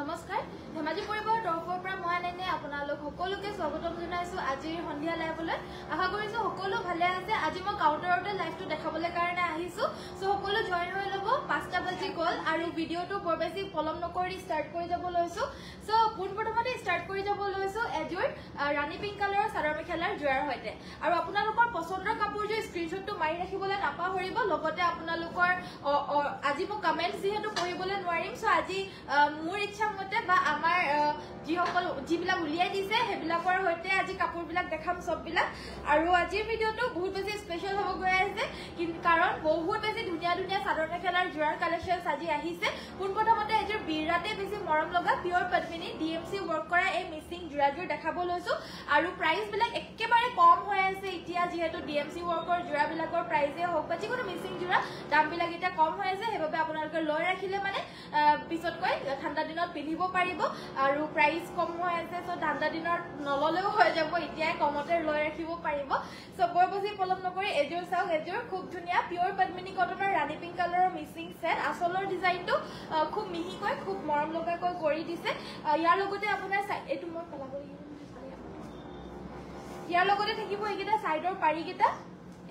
নমস্কাৰ ধেমাজি পৰিবাৰৰ তৰফৰ পৰা মই আনে আপোনালোক সকলোকে স্বাগতম জনাইছো আজিৰ সন্ধিয়া লাইভলৈ আশা কৰিছো সকলো ভালে আছে আজি মই কাউন্টাৰতে লাইভটো দেখাবলৈ কাৰণে আহিছো সো সকলো জয়েন হৈ লব 5টা বাজি গল আৰু ভিডিওটো বৰ বেছি পলম নকৰি ষ্টাৰ্ট কৰি যাব লৈছো সো পোনপ্ৰথমতে ষ্টাৰ্ট কৰি যাব লৈছো এজোৰ ৰাণী পিংক কালাৰৰ চাদৰ মেখেলাৰ জোৰাৰ হৈতে আৰু আপোনালোকৰ পছন্দৰ কাপোৰযোৰ স্ক্ৰিনশ্বটটো মাৰি ৰাখিবলৈ নাপাহৰিব লগতে আপোনালোকৰ আজি মই কমেন্টছ যেহেতু পঢ়িবলৈ নোৱাৰিম সো আজি মোৰ ইচ্ছা মতে বা আমাৰ যিবিলাক উলিয়াই দিছে সেইবিলাকৰ হৈতে আজি কাপোৰবিলাক দেখাম সববিলাক আৰু আজিৰ ভিডিওটো বহুত বেছি স্পেশাল হ'ব গৈ আছে কাৰণ বহুত বেছি ধুনীয়া ধুনীয়া চাদৰ মেখেলাৰ জোৰাৰ কালেকশনছ আজি আহিছে পোনপ্ৰথমতে এজোৰ বিৰাতে বেছি মৰম লগা পিয়ৰ পদ্মিনী ডিএমসি ৱৰ্ক কৰা এই মিচিং জোৰাযোৰ দেখাব লৈছো আৰু প্ৰাইস বিলাক একেবাৰে কম হৈ আছে এতিয়া যেহেতু ডিএমসি ৱৰ্কৰ জোৰাবিলাকৰ প্ৰাইসে হওক বা যিকোনো মিচিং জোৰা দামবিলাক এতিয়া কম হৈ আছে সেইবাবে আপোনালোকে লৈ ৰাখিলে মানে পিছতকৈ ঠাণ্ডা দিনত পিন্ধিব পাৰিব আৰু প্ৰাইস কম হৈ আছে সো ঠাণ্ডা দিনত নললেও হৈ যাব এতিয়া কমতে লৈ ৰাখিব পাৰিব সো বৰ বেছি পলম নকৰি এজোৰ চাওক এজোৰ খুব ধুনীয়া পিয়ৰ পদ্মিনী কটনৰ ৰাণী পিংক কালাৰৰ মিচিং সেট আসলৰ ডিজাইনটো খুব মিহিকৈ খুব মৰম লগাকৈ কৰি দিছে ইয়াৰ লগতে আপোনাৰ এটো মই পেলাব লাগিব ইয়াৰ লগতে থাকিব এইকেইটা সাইডৰ পাৰিকেইটা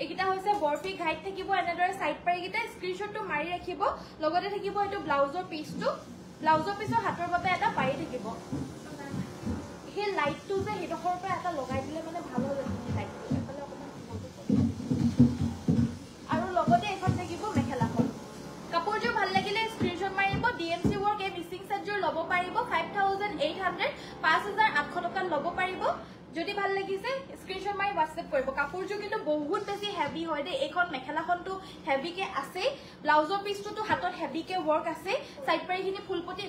একিটা হৈছে বৰফি ঘাইট থাকিব এনেদৰে সাইড পাৰিকেইটা স্ক্ৰিনশ্বটটো মাৰি ৰাখিব লগতে থাকিব এটো ব্লাউজৰ পিছটো ব্লাউজৰ পিছৰ হাতৰ বাবে এটা পাৰি থাকিব হে লাইটটো যে হেডখৰ পৰা এটা লগাই দিলে মানে ভাল হৈ যায় লাইটটো এফালে অকমান আৰু লগতে এখন থাকিব মেখেলাখন কাপোৰযোৰ ভাল লাগিলে স্ক্ৰিনশ্বট মাৰিব ডিএমসি ৱৰ্ক এই মিচিং সেটযোৰ ল'ব পাৰিব 5800 5800 টকা ল'ব পাৰিব যদি ভাল লাগিছে স্ক্ৰিনশ্বট মাৰি WhatsApp কৰিব কাপোৰযোৰ কিন্তু বহুত বেছি হেভি হয় দে এইখন মেখেলাখনটো হেভিকে আছে ব্লাউজৰ পিছটো হাতত হেভিকে ৱৰ্ক আছে সাইড পাৰিখিনি ফুলপটি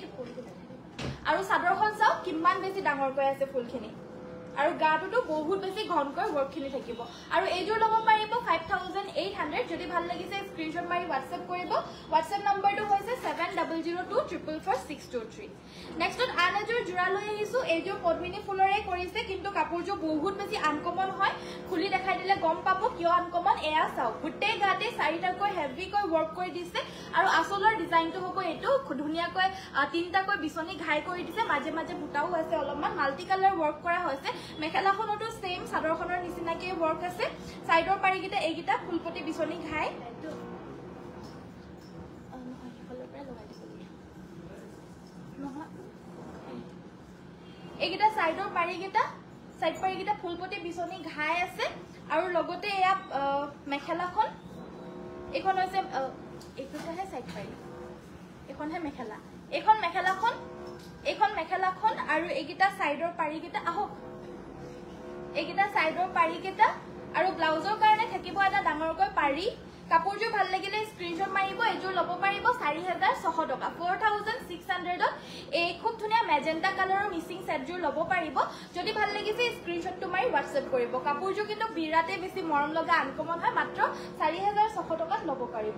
আৰু চাদৰখন চাও কিমান বেছি ডাঙৰকৈ আছে ফুলখিনি আৰু গাটোটো বহুত বেছি ঘনকৈ ৱৰ্কখিনি থাকিব আৰু এইযোৰ ল'ব পাৰিব 5800 যদি ভাল লাগিছে স্ক্ৰিনশ্বট মাৰি WhatsApp কৰিব WhatsApp নম্বৰটো হৈছে 7002444623 নেক্সটত আন এযোৰ জোৰা লৈ আহিছো এইযোৰ পদ্মিনী ফুলৰে কৰিছে কিন্তু কাপোৰযোৰ বহুত বেছি আনকমন হয় খুলি দেখাই দিলে গম পাব কিয় আনকমন এয়া চাও গুটেই গাতে চাৰিটাকৈ হেভিকৈ ৱৰ্ক কৰি দিছে আৰু আসলৰ ডিজাইনটো হ'ব এটো ধুনীয়াকৈ তিনটাকৈ বিছনি ঘাই কৰি দিছে মাজে মাজে বুটাও আছে অলপমান মাল্টি কালাৰ ৱৰ্ক কৰা হৈছে মেখেলাখনটো সেম চাদৰখনৰ নিচিনাকৈ ৱৰ্ক আছে সাইডৰ পাৰিকেইটা এইকেইটা ফুলপটি বিছনি ঘাই এইকেইটা সাইডৰ পাৰিকেইটা সাইড পাৰিকেইটা ফুলপটি বিছনি ঘাই আছে আৰু লগতে এয়া মেখেলাখন এখন হৈছে এইটোহে সাইড পাৰি এখনহে মেখেলা এখন মেখেলাখন আৰু এইকেইটা সাইডৰ পাৰিকেইটা আহক এইকেইটা সাইডৰ পাৰিকেইটা আৰু ব্লাউজৰ কাৰণে থাকিব এটা ডাঙৰকৈ পাৰি কাপোৰযোৰ ভাল লাগিলে স্ক্ৰিনশ্বট মাৰিব এযোৰ ল'ব পাৰিব 4600 টকা 4600 এই খুব ধুনীয়া মেজেন্টা কালাৰৰ মিচিং সেটযোৰ ল'ব পাৰিব যদি ভাল লাগিছে স্ক্ৰিনশ্বটটো মাৰি WhatsApp কৰিব কাপোৰযোৰ কিন্তু বিৰাতে বেছি মৰম লগা আনকমন হয় মাত্ৰ 4600 টকাত ল'ব পাৰিব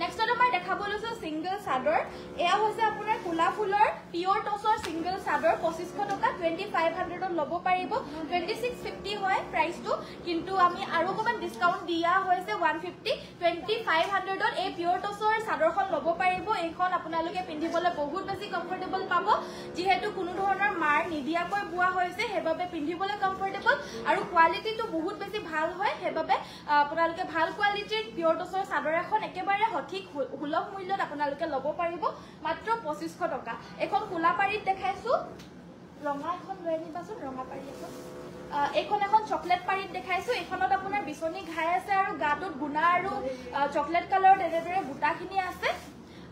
নেক্সট আমাৰ দেখাব লৈছো সিঙ্গল চাদৰ এয়া হৈছে আপোনাৰ কুলা ফুলৰ পিয়ৰ টছৰ সিঙ্গল চাদৰ 2500 টকা 2500 ত ল'ব পাৰিব 2650 হয় প্ৰাইসটো কিন্তু আমি আৰু অকমান ডিসকাউন্ট দিয়া হৈছে 150 2500 ত এই পিয়ৰ টছৰ চাদৰখন ল'ব পাৰিব এইখন আপোনালোকে পিন্ধিবলৈ বহুত বেছি কমফৰ্টেবল পাব যেহেতু কোনো ধৰণৰ মাৰ নিদিয়াকৈ বুৱা হৈছে হেবাবে পিন্ধিবলৈ কমফৰ্টেবল আৰু কোৱালিটিটো বহুত বেছি ভাল হয় হেবাবে আপোনালোকে ভাল কোৱালিটিৰ পিয়ৰ টছৰ চাদৰ এখন একেবাৰে ঠিক সুলভ মূল্যত আপোনালোকে ল'ব পাৰিব মাত্ৰ 2500 টকা এখন কুলা পাৰিত দেখাইছো ৰঙা এখন লৈ নিবাচোন ৰঙা পাৰি এখন এখন চকলেট পাৰিত দেখাইছো এখনত আপোনাৰ বিছনি ঘাই আছে আৰু গাটোত গুণা আৰু চকলেট কালাৰৰ এনেদৰে বুটাখিনি আছে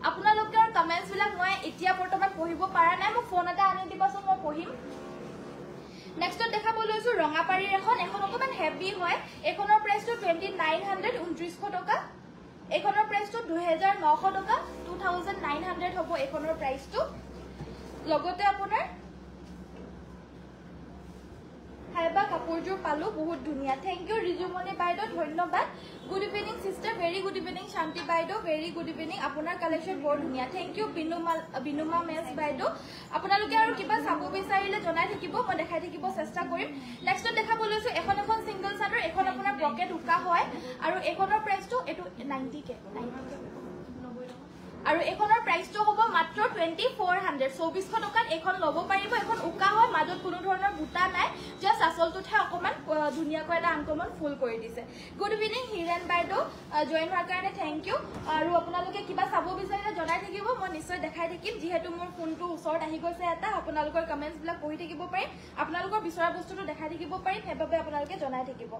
আপোনালোকৰ কমেন্টছ বিলাক মই এতিয়া বৰ্তমান পঢ়িব পৰা নাই মোক ফোন এটা আনি দিবাচোন মই পঢ়িম নেক্সট দেখাব লৈছো ৰঙা পাৰিৰ এখন অকমান হেভি হয় এখনৰ প্ৰাইসটো 2900 2900 টকা এখনৰ প্ৰাইসটো 2900 টকা 2900 হ'ব এখনৰ প্ৰাইসটো লগতে আপোনাৰ হাইবা কাপোৰযোৰ পালো বহুত ধুনীয়া থ্যাংক ইউ ৰিজুমনি বাইদেউ ধন্যবাদ good evening sister very good evening Shanti বাইদেউ ভেৰি গুড ইভিনিং আপোনাৰ কালেকশন বৰ ধুনীয়া থ্যাংক ইউ বিনুমা মেছ বাইদেউ আপোনালোকে আৰু কিবা চাব বিচাৰিলে জনাই থাকিব মই দেখাই থাকিব চেষ্টা কৰিম নেক্সট দেখাব লৈছো এখন সিঙ্গল চাদৰ এখন আপোনাৰ ব্ৰকেট উকা হয় আৰু এখনৰ প্ৰাইসটো এটো 90 কে আৰু এখনৰ প্ৰাইসটো হ'ব মাত্ৰ 2400 2400 টকাত এখন ল'ব পাৰিব এখন উকা হয় মাজত কোনো ধৰণৰ বুটা নাই জাস্ট আসলটোহে অকমান ধুনিয়াকৈ এটা আনকমন ফুল কৰি দিছে good evening Hiren BeiDou join হোৱাৰ কাৰণে থ্যাংক ইউ আৰু আপোনালোকে কিবা চাব বিচাৰিলে জনাই থাকিব মই নিশ্চয় দেখাই থাকিম যেহেতু মোৰ ফোনটো ওচৰত আহি গৈছে এটা আপোনালোকৰ কমেন্টছ বিলাক পঢ়ি থাকিব পাৰিম আপোনালোকৰ বিচৰা বস্তুটো দেখাই থাকিব পাৰিম হেবাবে আপোনালোকে জনাই থাকিব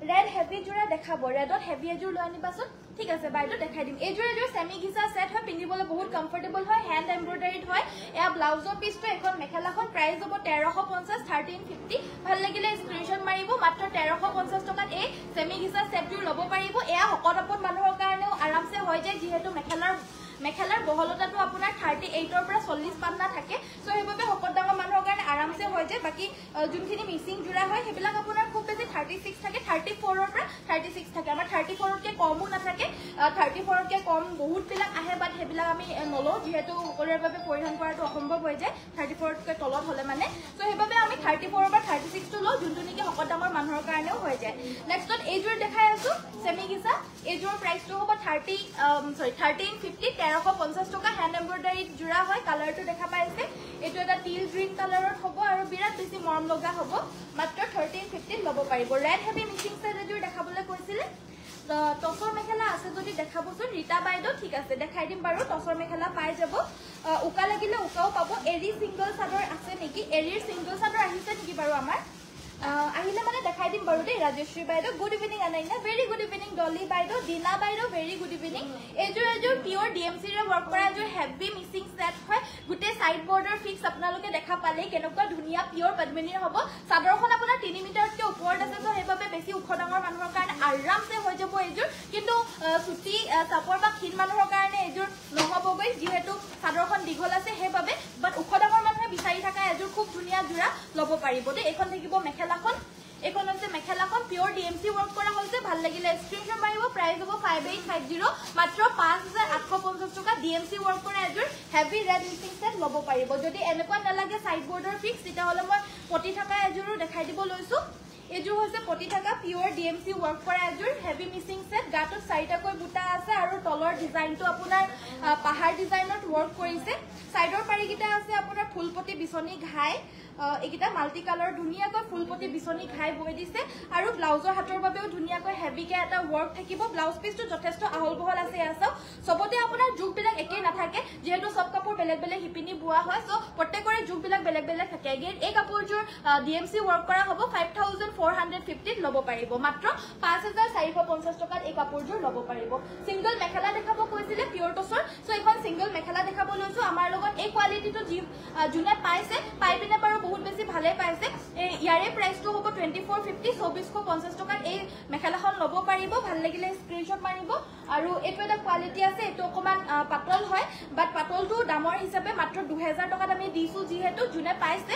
ৰেড হেভি জোৰা দেখাব ৰেডত হেভি এজোৰ লৈ আনিবাচোন ঠিক আছে বাইদো দেখাই দিম এজোৰ সেমি ঘিচা সেট হয় পিন্ধিবলৈ বহুত কমফৰ্টেবল হয় হ্যান্ড এমব্ৰয়ডাৰিড হয় এয়া ব্লাউজৰ পিছটো এখন মেখেলাখন প্ৰাইস হ'ব 1350 1350 ভাল লাগিলে স্ক্ৰিনশ্বট মাৰিব মাত্ৰ 1350 টকাত এই সেমি ঘিচা সেটটো ল'ব পাৰিব এয়া হকটপত মানুহৰ কাৰণেও আৰামছে হৈ যায় যেহেতু মেখেলাৰ বহলতাটো আপোনাৰ 38 ৰ পৰা 40 পান্না থাকে সো হেবাবে হকট ডাঙৰ মানুহৰ কাৰণে আৰামছে হৈ যায় বাকি যোনখিনি মিসিং জোৰা হয় হেবিলাক আপোনাৰ খুব বেছি 36 থাকে 34 ৰ পৰা 36 থাকে আমাৰ 34 তকে কমও নাথাকে 34 তকে কম বহুত বিলাক আহে বাট হেবিলাক আমি নলো যেহেতু সকলোৰ বাবে পৰিধান কৰাটো অসম্ভৱ হৈ যায় 34 তকে তলত হলে মানে সো হেবাবে আমি 34 ৰ পৰা 36 টো লো যোনটো নেকি হকট ডাঙৰ মানুহৰ কাৰণেও হৈ যায় নেক্সটত এইজোৰ দেখাই আছো সেমি ঘিচা এইজোৰ প্ৰাইসটো হ'ব 1350 1350 টকা হ্যান্ড এমব্ৰয়ডাৰি জোৰা হয় কালাৰটো দেখা পাইছে এটো এটা টিল গ্ৰীন কালাৰত হ'ব আৰু বিৰাট বেছি মৰম লগা হ'ব মাত্ৰ 1350 ল'ব পাৰিব ৰেড হেভি মিক্সিং সেট এজোৰ দেখাবলৈ কৈছিলে টসৰ মেখেলা আছে যদি দেখাবচোন ৰীতা বাইদো ঠিক আছে দেখাই দিম বাৰু টসৰ মেখেলা পাই যাব উকা লাগিলে উকাও পাব এৰি সিঙ্গল চাদৰ আছে নেকি এৰিৰ সিঙ্গল চাদৰ আহিছে নেকি বাৰু আমাৰ আহিলে মানে দেখাই দিম বাৰু দেই ৰাজেশ্ৰী বাইদো good evening Anaina very good evening Dolly বাইদো দিনা বাইদো ভেৰি গুড ইভিনিং এজোৰ পিওৰ ডিএমসি ৰে ওয়াৰ্ক কৰা এজোৰ হেভি মিক্সিং সেট হয় গুটে সাইড বৰ্ডাৰ ফিক্স আপোনালোকে দেখা পালে কেনেকুৱা ধুনিয়া পিওৰ পদ্মিনীৰ হ'ব চাদৰখন আপোনাৰ 3 মিটাৰতকৈ ওপৰত আছে তো হেবাবে বেছি উখ ডাঙৰ মানুহৰ কাৰণে আৰামছে হৈ যাব এজোৰ কিন্তু সুতি চাপৰ বা ক্ষীণ মানুহৰ কাৰণে এজোৰ নহবগৈ যেহেতু চাদৰখন দীঘল আছে হেবাবে বাট উখ ডাঙৰ মানুহে বিচাৰি থকা এজোৰ খুব ধুনিয়া জোৰা ল'ব পাৰিব দেই এখন থাকিব মেখেলাখন এখন হৈছে মেখেলাখন পিওৰ ডিএমসি ওয়াৰ্ক কৰা হৈছে ভাল লাগিলে স্ক্ৰিনশ্বট মাৰিব প্ৰাইস হ'ব 5850 মাত্ৰ 5850 টকা ডিএমসি ওয়াৰ্ক কৰা এজোৰ হেভি ৰেড মিক্সিং সেট ল'ব পাৰিব যদি এনেকুৱা নালাগে সাইড বৰ্ডাৰ ফিক্স তেতিয়া হলে মই পটি থকা এজোৰো দেখাই দিব লৈছো এজোৰ হৈছে পটি থকা পিওৰ ডিএমসি ওয়াৰ্ক কৰা এজোৰ হেভি মিক্সিং সেট গাটো চাৰিটাকৈ বুটা আছে আৰু তলৰ ডিজাইনটো আপোনাৰ পাহাৰ ডিজাইনত ওয়াৰ্ক কৰিছে সাইডৰ পাৰিকিটা আছে আপোনাৰ ফুলপটি বিছনি ঘাই একিটা মাল্টি কালাৰ ধুনিয়াকৈ ফুলপটি বিছনি ঘাই বৈ দিছে আৰু ব্লাউজৰ হাতৰ বাবেও ধুনিয়াকৈ হেভিকে এটা ওয়াৰ্ক থাকিব ব্লাউজ পিসটো যথেষ্ট আহল বহল আছে আছে সবতে আপোনাৰ জুক বিলাক একেই নাথাকে যেহেতু সব কাপোৰ বেলেগ বেলেগ হিপিনি বুৱা হয় সো প্ৰত্যেকৰে জুক বিলাক বেলেগ বেলেগ থাকে এগেইন এই কাপোৰজোৰ ডিএমসি ওয়াৰ্ক কৰা হ'ব 5450 ল'ব পাৰিব মাত্ৰ 5450 টকাত এই কাপোৰজোৰ ল'ব পাৰিব সিঙ্গল মেখেলা দেখাব কৈছিলে পিওৰ টসৰ সো এখন সিঙ্গল মেখেলা দেখাব লৈছো আমাৰ লগত এই কোৱালিটিটো জুনে পাইছে পাই পিনে বাৰু বহুত বেছি ভালে পাইছে ইয়াৰে প্ৰাইসটো হ'ব 2450 2450 টকাত এই মেখেলাখন ল'ব পাৰিব ভাল লাগিলে স্ক্ৰিনশ্বট মাৰিব আৰু এটো এটা কোৱালিটি আছে এটো অকমান পাতল হয় বাট পাতলটো দামৰ হিচাপে মাত্ৰ 2000 টকাত আমি দিছো যেহেতু জুনে পাইছে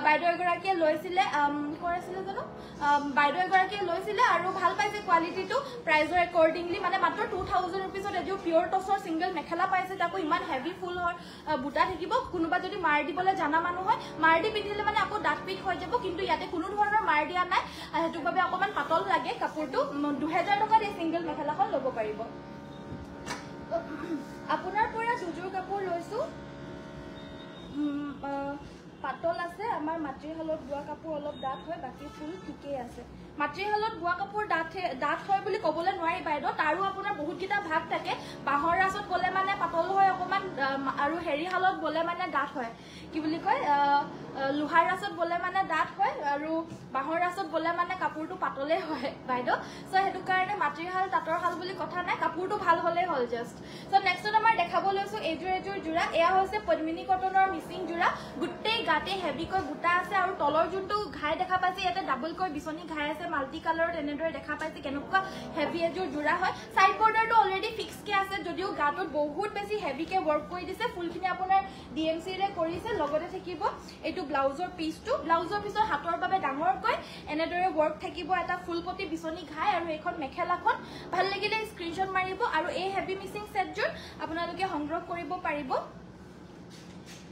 বাইদেউ এগৰাকীয়ে লৈছিলে কৰিছিলে জানো বাইদেউ এগৰাকীয়ে লৈছিলে আৰু ভাল পাইছে কোৱালিটিটো প্ৰাইজৰ একৰ্ডিংলি মানে মাত্ৰ 2000 रुपीसত এজো পিওৰ টসৰ সিঙ্গল মেখেলা পাইছে তাকো ইমান হেভি ফুল বুটা থাকিব কোনোবা যদি মাৰ দিবলৈ জানা মানুহ হয় মাৰ দি পিন্ধিলে মানে আকৌ ডাট পিট হৈ যাব কিন্তু ইয়াতে কোনো ধৰণৰ মাৰ দিয়া নাই হেতু বাবে অকমান পাতল লাগে কাপোৰটো 2000 টকাত এই সিঙ্গল মেখেলাখন ল'ব পাৰিব আপোনাৰ পৰা দুজোৰ কাপোৰ লৈছো পাতল আছে আমাৰ মাতৃহালত বুৱা কাপোৰ অলপ ডাঠ হয় বাকি ফুল ঠিকই আছে মাতৃহালত বুৱা কাপোৰ ডাঠ হয় বুলি ক'বলৈ নোৱাৰি বাইদেউ তাৰো আপোনাৰ বহুত কিটা ভাগ থাকে বাহৰ ৰাছত গলে মানে পাতল হয় অকমান আৰু হেৰি হালত গলে মানে ডাঠ হয় কি বুলি কয় লোহাৰ ৰাছত গলে মানে ডাঠ হয় আৰু বাহৰ ৰাছত গলে মানে কাপোৰটো পাতলে হয় বাইদেউ সো হেতু কাৰণে মাতৃহাল তাতৰ হাল বুলি কথা নাই কাপোৰটো ভাল হলে হল জাস্ট সো নেক্সট আমাৰ দেখাব লৈছো এজোৰ জোৰা এয়া হৈছে পদ্মিনী কটনৰ মিচিং জোৰা গুটে গাতে হেভি কৈ বুটা আছে আৰু তলৰ যোনটো ঘাই দেখা পাইছে ইয়াতে ডাবল কৈ বিছনি ঘাই আছে মাল্টি কালাৰত এনেদৰে দেখা পাইছে কেনেকুৱা হেভি এজোৰ জোৰা হয় সাইড বৰ্ডাৰটো অলৰেডি ফিক্স কে আছে যদিও গাটোত বহুত বেছি হেভি কে ওয়াৰ্ক কৰি দিছে ফুলখিনি আপোনাৰ ডিএমসি ৰে কৰিছে লগতে থাকিব এটো ব্লাউজৰ পিছৰ হাতৰ বাবে ডাঙৰকৈ এনেদৰে ওয়াৰ্ক থাকিব এটা ফুলপটি বিছনি ঘাই আৰু এখন মেখেলাখন ভাল লাগিলে স্ক্ৰিনশ্বট মাৰিব আৰু এই হেভি মিক্সিং সেটজোৰ আপোনালোকে সংগ্ৰহ কৰিব পাৰিব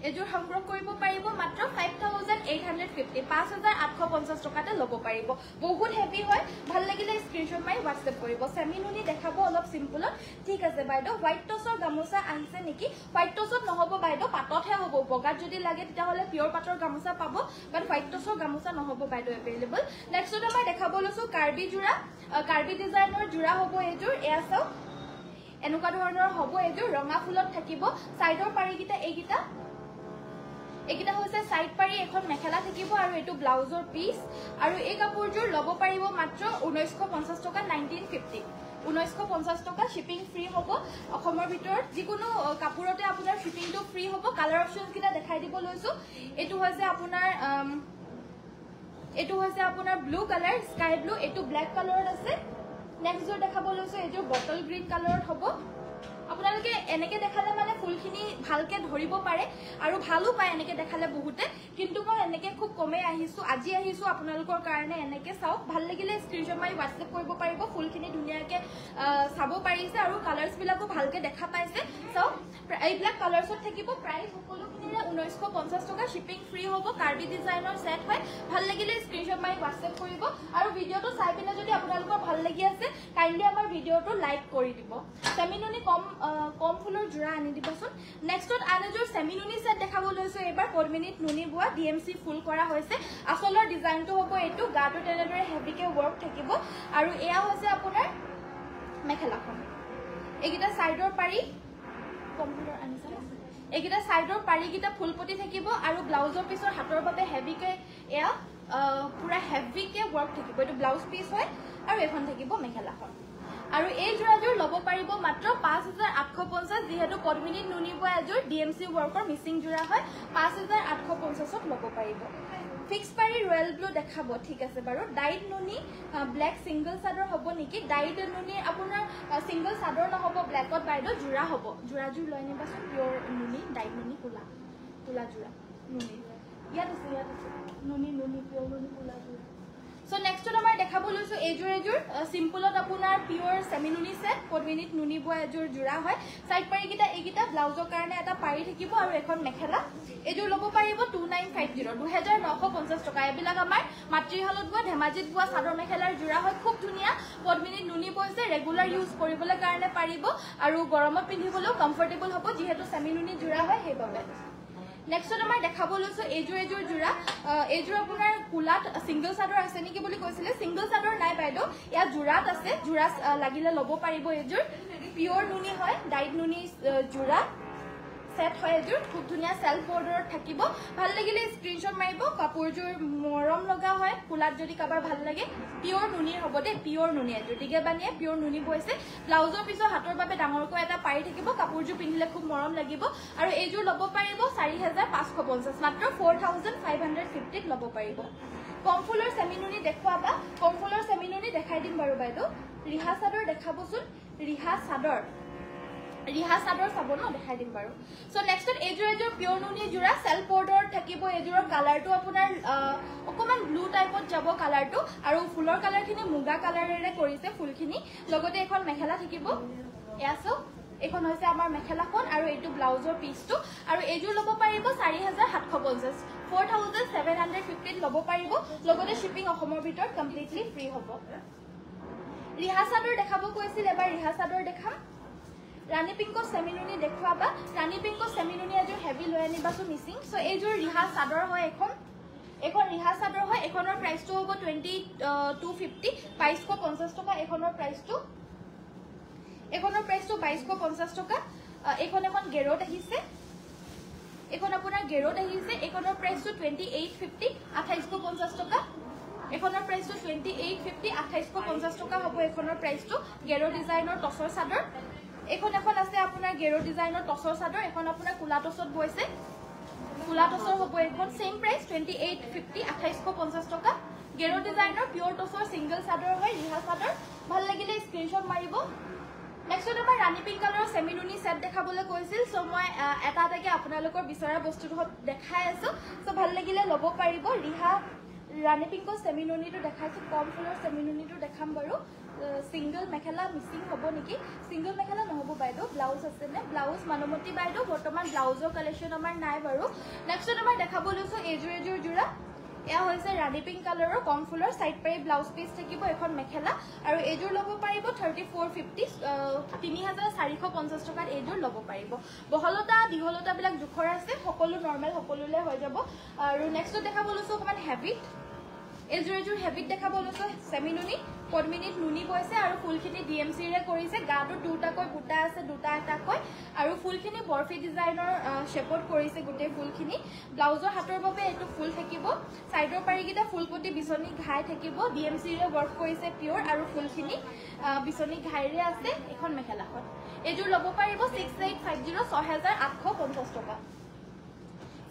এজোৰ সংগ্ৰহ কৰিব পাৰিব মাত্ৰ 5850 5850 টকাতে ল'ব পাৰিব বহুত হেভি হয় ভাল লাগিলে স্ক্ৰিনশ্বট মাৰি WhatsApp কৰিব সেমি নুনি দেখাব অলপ সিম্পলত ঠিক আছে বাইদেউ হোৱাইট টছৰ গামোচা আহিছে নেকি হোৱাইট টছত নহব বাইদেউ পাটতহে হ'ব বগাত যদি লাগে তেতিয়া হলে পিওৰ পাটৰ গামোচা পাব বাট হোৱাইট টছৰ গামোচা নহব বাইদেউ এভেইলেবল নেক্সটত আমাৰ দেখাব লৈছো কাৰ্বি জোৰা কাৰ্বি ডিজাইনৰ জোৰা হ'ব এজোৰ এয়া চাও এনেকুৱা ধৰণৰ হ'ব এজোৰ ৰঙা ফুলত থাকিব সাইডৰ পাৰিকিটা এইকিটা একিটা হৈছে সাইড পাৰি এখন মেখেলা থাকিব আৰু এটো ব্লাউজৰ পিস আৰু এই কাপোৰজোৰ ল'ব পাৰিব মাত্ৰ 1950 টকা 1950 1950 টকা শিপিং ফ্ৰী হ'ব অসমৰ ভিতৰত যিকোনো কাপোৰতে আপোনাৰ শিপিংটো ফ্ৰী হ'ব কালাৰ অপচনছ কিটা দেখাই দিব লৈছো এটো হৈছে আপোনাৰ ব্লু কালাৰ স্কাই ব্লু এটো ব্ল্যাক কালাৰত আছে নেক্সট জোৰ দেখাব লৈছো এজোৰ বটল গ্ৰীণ কালাৰত হ'ব আপোনালোকে এনেকে দেখালে মানে ফুলখিনি ভালকে ধৰিব পাৰে আৰু ভালো পায় এনেকে দেখালে বহুতে কিন্তু মই এনেকে খুব কমে আহিছো আজি আহিছো আপোনালোকৰ কাৰণে এনেকে চাওক ভাল লাগিলে স্ক্ৰিনশ্বট মাৰি WhatsApp কৰিব পাৰিব ফুলখিনি ধুনিয়াকে চাব পাৰিছে আৰু কালাৰছ বিলাকো ভালকে দেখা পাইছে চাওক এইবিলাক কালাৰছত থাকিব প্ৰাইস সকলোখিনিৰে 1950 টকা শিপিং ফ্ৰী হ'ব কাৰ্বি ডিজাইনৰ সেট হয় ভাল লাগিলে স্ক্ৰিনশ্বট মাৰি WhatsApp কৰিব আৰু ভিডিওটো চাই পিনে যদি আপোনালোকৰ ভাল লাগি আছে কাইন্ডলি আমাৰ ভিডিওটো লাইক কৰি দিব সেমিনুনি কম ফুলৰ জোৰা আনি দিবচোন নেক্সটত আনজোৰ সেমিনুনি সেট দেখাব লৈছো এবাৰ পৰমিনিট নুনি বুৱা ডিএমসি ফুল কৰা হৈছে আসলৰ ডিজাইনটো হ'ব এটো গাটো তেনেদৰে হেভিকে ওয়াৰ্ক থাকিব আৰু এয়া হৈছে আপোনাৰ মেখেলাখন এইকিটা সাইডৰ পাৰি কম ফুলৰ আনিছে এইকিটা সাইডৰ পাৰিকিটা ফুলপটি থাকিব আৰু ব্লাউজৰ পিছৰ হাতৰ বাবে হেভিকে এয়া পুৰা হেভিকে ওয়াৰ্ক থাকিব এটো ব্লাউজ পিস হয় আৰু এখন থাকিব মেখেলাখন আৰু এই জোৰাজোৰ ল'ব পাৰিব মাত্ৰ 5850 যেহেতু পৰমিনিট নুনি বুৱা এজোৰ ডিএমসি ওয়াৰ্কৰ মিসিং জোৰা হয় 5850 ত ল'ব পাৰিব ফিক্স পাৰি ৰয়েল ব্লু দেখাব ঠিক আছে বাৰু ডাইট নুনি ব্ল্যাক সিঙ্গল সাদৰ হ'ব নেকি ডাইট নুনি আপোনাৰ সিঙ্গল সাদৰ নহব ব্ল্যাকত বাইদো জোৰা হ'ব জোৰাজোৰ লৈ নিবাচোন পিওৰ নুনি ডাইট নুনি কোলা জোৰা নুনি ইয়াত আছে নুনি পিওৰ নুনি কোলা জোৰা So next to আমাৰ দেখাব লৈছো এজোৰ সিম্পলত আপোনাৰ পিওৰ সেমিনুনি সেট পৰমিনিট নুনি বুৱা এজোৰ জোৰা হয় সাইড পাৰিকিটা এইকিটা ব্লাউজৰ কাৰণে এটা পাৰি থাকিব আৰু এখন মেখেলা এজোৰ ল'ব পাৰিব 2950 2950 টকা এবিলাক আমাৰ মাতৃহালত বুৱা ধেমাজিত বুৱা সাদৰ মেখেলাৰ জোৰা হয় খুব ধুনিয়া পৰমিনিট নুনি বৈছে ৰেগুলাৰ ইউজ কৰিবলৈ কাৰণে পাৰিব আৰু গৰমত পিন্ধিবলৈও কমফৰ্টেবল হ'ব যেহেতু সেমিনুনি জোৰা হয় সেইবাবে নেক্সট আমাৰ দেখাব লৈছো এজোৰ জোৰা এজোৰ আপোনাৰ কুলাত সিঙ্গল সাদৰ আছে নেকি বুলি কৈছিলে সিঙ্গল সাদৰ নাই বাইদো ইয়া জোৰাত আছে জোৰা লাগিলে ল'ব পাৰিব এজোৰ পিওৰ নুনি হয় ডাইট নুনি জোৰা সেট হয় এজোৰ খুব ধুনিয়া সেলফ বৰ্ডাৰত থাকিব ভাল লাগিলে স্ক্ৰিনশ্বট মাৰিব কাপোৰজোৰ মৰম লগা হয় কুলাত যদি কাবাৰ ভাল লাগে পিওৰ নুনি হ'ব দে পিওৰ নুনি এজোৰ দিগে বানিয়ে পিওৰ নুনি বৈছে ব্লাউজৰ পিছৰ হাতৰ বাবে ডাঙৰকৈ এটা পাৰি থাকিব কাপোৰজোৰ পিন্ধিলে খুব মৰম লাগিব আৰু এজোৰ ল'ব পাৰিব 4550 মাত্ৰ 4550 ল'ব পাৰিব কম ফুলৰ সেমিনুনি দেখুৱাবা কম ফুলৰ সেমিনুনি দেখাই দিম বাৰু বাইদো ৰিহা সাদৰ দেখাবচোন ৰিহা সাদৰ চাব ন দেখাই দিম বাৰু সো নেক্সট এজোৰ পিওৰ নুনি জোৰা সেলফ বৰ্ডাৰ থাকিব এজোৰৰ কালাৰটো আপোনাৰ অকমান ব্লু টাইপত যাব কালাৰটো আৰু ফুলৰ কালাৰখিনি মুগা কালাৰেৰে কৰিছে ফুলখিনি লগতে এখন মেখেলা থাকিব এয়াছো এখন হৈছে আমাৰ মেখেলাখন আৰু এইটো ব্লাউজৰ পিসটো আৰু এজোৰ ল'ব পাৰিব 4750 4750 ল'ব পাৰিব লগতে শিপিং অসমৰ ভিতৰত কমপ্লিটলি ফ্ৰী হ'ব ৰিহা সাদৰ দেখাব কৈছিল এবাৰ ৰিহা সাদৰ দেখাম ৰাণী পিংকৰ সেমিনুনি দেখুৱাবা ৰাণী পিংকৰ সেমিনুনি এজোৰ হেভি লৈ আনিবাছো মিসিং সো এজোৰ ৰিহা সাদৰ হয় এখন ৰিহা সাদৰ হয় এখনৰ প্ৰাইসটো হ'ব 2250 2250 টকা এখনৰ প্ৰাইসটো 2250 টকা এখন গেৰত আহিছে এখন আপোনাৰ গেৰত আহিছে এখনৰ প্ৰাইসটো 2850 2850 টকা এখনৰ প্ৰাইসটো 2850 2850 টকা হ'ব এখনৰ প্ৰাইসটো গেৰ ডিজাইনৰ টছৰ সাদৰ এখন আছে আপোনাৰ গেৰো ডিজাইনৰ টছৰ সাদৰ এখন আপোনাৰ কুলা টছত বৈছে কুলা টছৰ হ'ব এখন সেম প্ৰাইস 2850 2850 টকা গেৰো ডিজাইনৰ পিওৰ টছৰ সিঙ্গল সাদৰ হয় ৰিহা সাদৰ ভাল লাগিলে স্ক্ৰিনশ্বট মাৰিব নেক্সট আমাৰ ৰাণী পিংক কালাৰৰ সেমিনুনি সেট দেখাবলৈ কৈছিল সো মই এটা এটাকে আপোনালোকৰ বিচৰা বস্তুটো দেখাই আছো সো ভাল লাগিলে ল'ব পাৰিব ৰিহা ৰাণী পিংকৰ সেমিনুনিটো দেখাইছো কম ফুলৰ সেমিনুনিটো দেখাম বাৰু সিঙ্গল মেখেলা মিসিং হব নেকি সিঙ্গল মেখেলা নহব বাইদেউ ব্লাউজ আছে নে ব্লাউজ মানমতি বাইদেউ বৰ্তমান ব্লাউজৰ কালেকশ্যন আমাৰ নাই বাৰু নেক্সট আমাৰ দেখাব লৈছো এজোৰ জোৰা এয়া হৈছে ৰাণী পিংক কালাৰৰ কম ফুলৰ সাইড পাৰি ব্লাউজ পিস থাকিব এখন মেখেলা আৰু এজোৰ ল'ব পাৰিব 3450 3450 টকাত এজোৰ ল'ব পাৰিব বহলতা দীঘলতা বিলাক জোখৰ আছে সকলো নৰ্মেল সকলোলে হৈ যাব আৰু নেক্সট দেখাব লৈছো অকমান হেভিত এজোৰ হেভিত দেখাব লৈছো সেমিনুনি পদ্মিনীত নুনি বৈছে আৰু ফুলখিনি ডিএমসি ৰে কৰিছে গাটো দুটাকৈ বুটা আছে দুটা এটাকৈ আৰু ফুলখিনি বৰফি ডিজাইনৰ শেপত কৰিছে গুটে ফুলখিনি ব্লাউজৰ হাতৰ বাবে এটো ফুল থাকিব সাইডৰ পাৰিকিটা ফুলপটি বিছনি ঘাই থাকিব ডিএমসি ৰে ওয়াৰ্ক কৰিছে পিওৰ আৰু ফুলখিনি বিছনি ঘাইৰে আছে এখন মেখেলাখন এজোৰ ল'ব পাৰিব 6850 6850 টকা